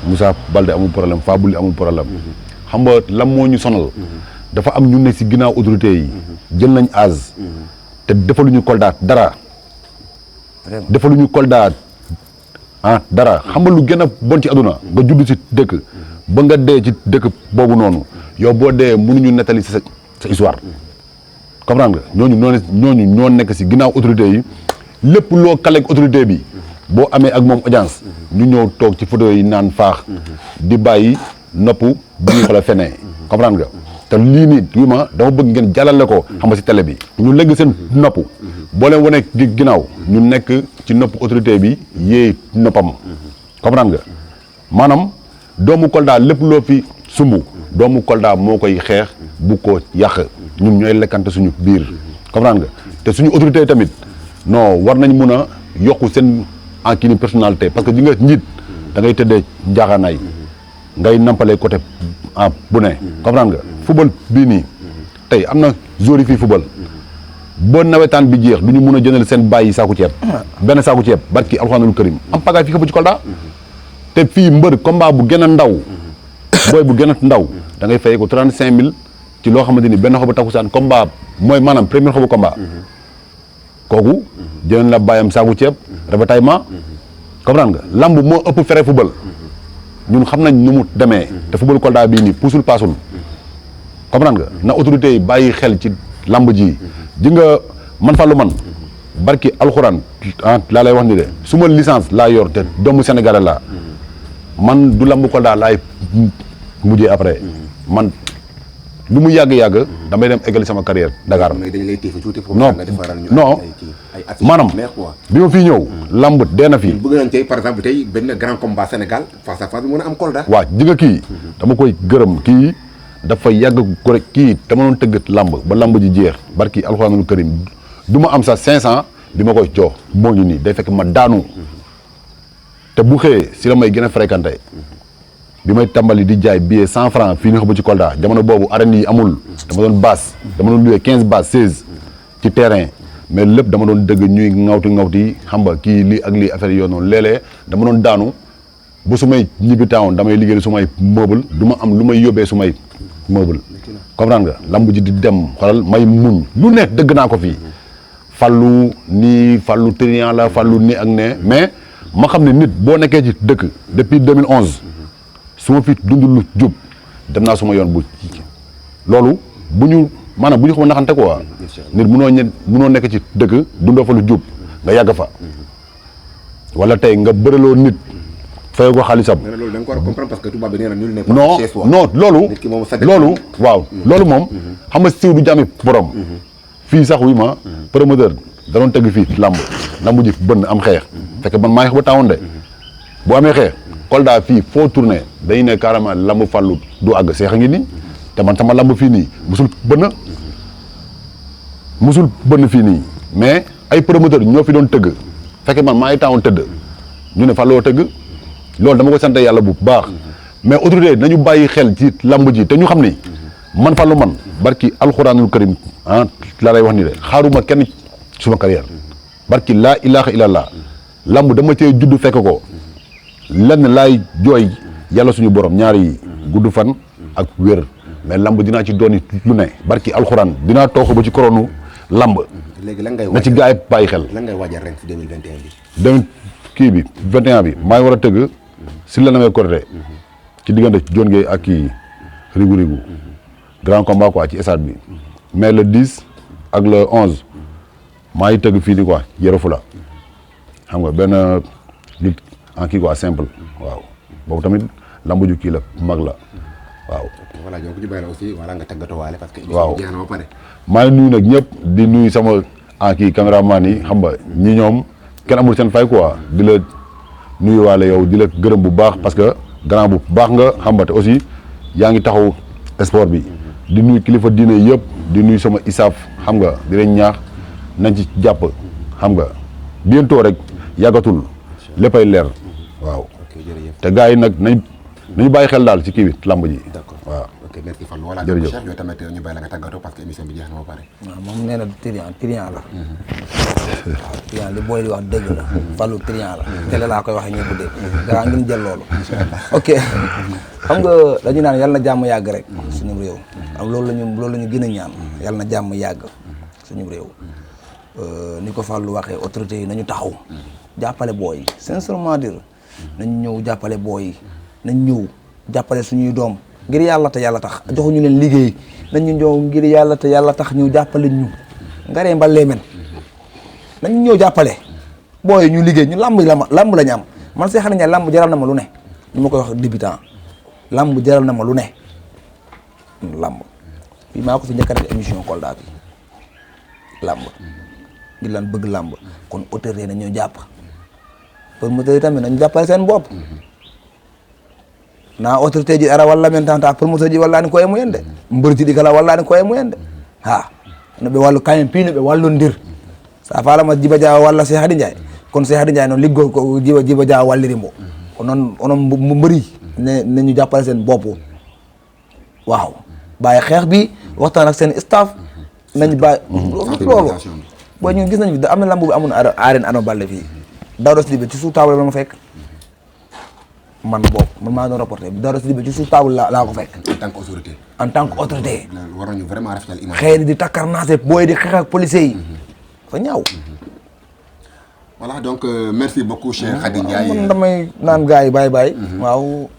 Moussa Balde amul problème Fabouli amul problème. xam nga lan moo ñu sonal. dafa am ñu ne si ginnaaw autorité yi. jël nañ âge. te defaluñu Kolda dara. defaluñu Kolda dara xam nga lu gën a bon ci aduna nga judd si dëkk. ba nga dee ci dëkk boobu noonu. yow boo dee mënuñu nettali sa histoire. comprendre nga ñooñu ñoo nekk si ginnaaw autorité yi lépp loo kaleeg autorité bi boo amee ak moom audience ñu ñëw toog ci photo yi naan faax di bàyyi nopp bu ñu xala fenee comprendre nga te lii nii wi ma dama bëgg ngeen jàllale ko xam nga si télé bi ñu legg seen nopp boo leen wane ginnaaw ñu nekk ci nopp autorité bi yéey noppam comprendre nga maanaam doomu Kolda lépp loo fi sumb doomu Kolda moo koy xeex bu ko yàq ñun ñooy lekkante suñu biir comprendre nga te suñu autorité yi tamit non war nañ mun a yokku seen en kii ni personnalité parce que ji nga njiit da ngay tëddee njaaxaanaay ngay nampale côté bu ne comprendre nga football bii nii tey am na joueurs yi fii football ba nawetaan bi jeex du ñu mun a jëndal seen bàyyi saaku ceeb benn saaku ceeb barki alxuraanul karim am pagaay fii xëpp ci Kolda te fii mbër combat bu gën a ndaw booy bu gën a ndaw da ngay fay ko 35000 ci loo xamante ni benn xobu takkusaan combat mooy maanaam premier xobu combat kooku jëleen la bàyyam saaku ceeb ravitaillement comprendre nga lamb moo ëpp fere football ñun xam nañ nu mu demee te football Kolda bii nii puusul paasul comprendre nga na autorité yi bàyyi xel ci lamb ji ji nga man Fallou man barki alxuraan laa lay wax ni de su ma licence laa yor te doomu Sénégalais laa man du lamb Kolda laay mujjee après man lu mu yàgg-yàgg damay dem eggali sama carrière Dakar. non maanaam bi ma fii ñëw lamb dee na fii. bëgg nañ tey par exemple tey benn grand combat Sénégal face à face bi mën a am Kolda. waaw ji nga kii dama koy gërëm kii dafa yàgg ko rek kii dama doon tëggat lamb ba lamb ji jeex barki alxuraanul karim du ma am sax 500 bi ma koy jox moo ngi nii day fekk ma daanu te bu xëyee si la may gën a fréquenté. bi may tàmbali di jaay billet 100 francs fii ni xam ci Kolda jamono boobu arène yi amul dama doon basse dama doon loué 15 basse 16 ci terrain mais lépp dama doon dëgg ñuy ŋawti xam nga kii lii ak lii affaire yoo noonu léeg-léeg dama doon daanu bu su may ñibbi town damay liggéey su may meuble du ma am lu may yóbbee su may meuble comprendre nga lamb ji di dem xoolal may muñ lu ne dëgg naa ko fii Fallou nii Fallou trian la Fallou nii ak ne mais ma xam ne nit boo nekkee ci dëkk depuis 2011 su ma fi dund lu jub dem naa suma yoon bu loolu bu ñu maanaam bu ñu xama naxante quoi nit munoo nekk ci dëkk dundoo fa lu jub nga yàgg fa wala tey nga bëraloo nit fay ko xaalisam loolu da nga ko war a comprendre parce que tubaab bi nee na nul n'est non loolu waaw loolu moom xam nga siiw du jàmmi borom fii sax wi ma promoteur da doon tëgg fii lamb ji bënn am xeex fekk man maa ngi ba taawoon de bu amee xeex Kolda fii foo tourné dañuy ne carrément lamb Fallou du àgg seex a ngi nii te man sama lamb fii nii musul bënn fii nii mais ay promoteur ñoo fi doon tëgg fekk man maa ngi taawoon tëdd ñu ne Fallou tëgg loolu dama ko sant yàlla bu baax mais autorité nañu bàyyi xel ci lamb ji te ñu xam ni man Fallou man barki alxuraanul karim laa lay wax ni de xaaruma kenn suma carrière barki laa ilaha illallah lamb dama cee judd fekk ko lenn laay jooy yàlla suñu borom ñaari yi gudd fan ak wér mais lamb dinaa ci dooni lu ne barki alxuraan dinaa toog ba ci koronu lamb léegi lan ngay na ci gaay bàyyi xel lan ngay waajal ren ci 2021 bi. dem kii bi 21 bi maa ngi war a tëgg si la namee côté ci diggante John Gueye ak kii Rigu grand combat quoi ci stade bi mais le 10 ak le 11 maa ngi tëgg fii nii quoi Yoro Fula xam nga benn lutte en kii quoi simple waaw boobu tamit lambu ju kii la mag la waaw. voilà donc ñu bàyyi la aussi wala nga tàggatoo waale parce que. waaw émission bi jeex na ba pare. maa ngi nuyu nag ñëpp di nuyu sama en kii caméraman yi xam nga ñi ñoom kenn amul seen fay quoi di la nuyu waale yow di la gërëm bu baax parce que grand bu baax nga xam nga te aussi yaa ngi taxaw sport bi di nuyu kilifa diine yëpp di nuyu sama isaaf xam nga di leen ñaax nañ ci jàpp xam nga bientôt rek yàggatul léppay leer waaw. ok jërëjëf. te gars yi nag nañu bàyyi xel daal ci kii bi lamb ji. d'accord waaw. ok merci Fallou. voilà jërëjëf Cheikh yow tamit ñu bàyyi la nga tàggatoo parce que émission bi jeex na ba pare. waaw moom nee na triant la. waaw triant li booy di wax dëgg la. Fallou triant la. télé laa koy waxee ñëpp dégg. gannaaw ngeen jël loolu. ok xam nga dañu naan yàlla na jàmm yàgg rek. suñu réew. am loolu la ñu gën a ñaan. yàlla na jàmm yàgg suñu réew. ni ko Fallou waxee autorités yi nañu taxaw. jàppale booy yi sincèrement dire nañu ñëw jàppale booy yi nañ ñëw jàppale suñuy doom ngir yàlla te yàlla tax joxuñu leen liggéey nañu ñëw ngir yàlla te yàlla tax ñu jàppale ñu ngaree mbalee men nañu ñëw jàppale booy ñu liggéey ñu lamb la ñu am man see xam ne lamb jaral na ma lu ne ñu ma koy wax débutant lamb jaral na ma lu ne lamb fii maa ko fi njëkk a def émission Kolda bi lamb ngir lan bëgg lamb kon autorité nañu jàpp promoteur yi tamit nañu jàppale seen bopp na autorité ji ara walla men tanta promoteur ji wallani koye mumen de mbër jiɗi kala wallani koye mumen de ha no ɓe wallu kañum piino ɓe wallondir sa falama Djiba Dia walla Cheikh Hady Ndiaye kono Cheikh Hady Ndiaye noon liggol ko Djiba Dia walliri mbo ko noon onon mbëri nañu jàppale seen bopp waaw bàyyi xeex bi waxtaan ak seen staff nañ bàyyi loolu booy ñu gis nañ fi am na lamb bi amoon arène Ano Baldé fii Daouda Sidibé ci suuf table la ma fekk man boobu man maa doon rapporté Daouda Sidibé ci suuf table laa ko fekk. en tant que autorité. en tant que autorité. war nañu vraiment rafetal image. xëy na di takkarnaase booy di xeex ak policiers yi. fa ñaaw. voilà donc merci beaucoup Cheikh Hady Ndiaye. man damay naan gars yi bàyyi. waaw.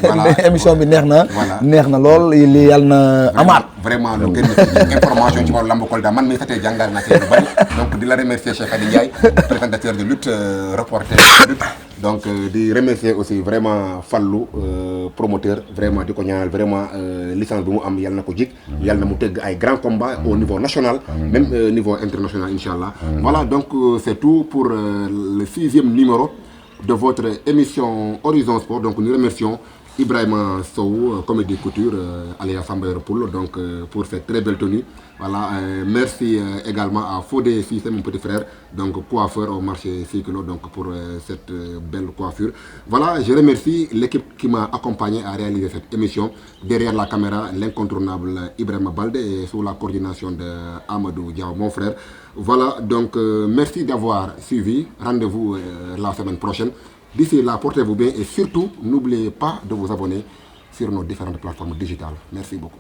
voilà émission bi neex na. voilà neex na lool li yàlla na amaat. vraiment lu gën a information ci wàllu lamb Kolda man mii satee jàngal naa ci lu bari donc di la remercier Cheikh Hady Ndiaye présentateur de lutte reporter de lutte donc di remercier aussi vraiment Fallou promoteur vraiment di ko ñaanal vraiment licence bi mu am yàlla na ko jik yàlla na mu tëgg ay grands combats au niveau national même niveau international inchallah voilà donc c'est tout pour le 6e numéro de votre émission Horizon Sport donc nous remercions Ibrahima Sow, comédie couture, alias Fambayor Poul, donc pour cette très belle tenue. Voilà, merci également à Fodé Cissé, mon petit frère, donc coiffeur au marché Cyclo, donc pour cette belle coiffure. Voilà, je remercie l'équipe qui m'a accompagné à réaliser cette émission. Derrière la caméra, l'incontournable Ibrahima Baldé et sous la coordination de Amadou Diaw, mon frère. Voilà, donc merci d'avoir suivi. Rendez-vous la semaine prochaine. D'ici là, portez-vous bien et surtout, n'oubliez pas de vous abonner sur nos différentes plateformes digitales. Merci beaucoup.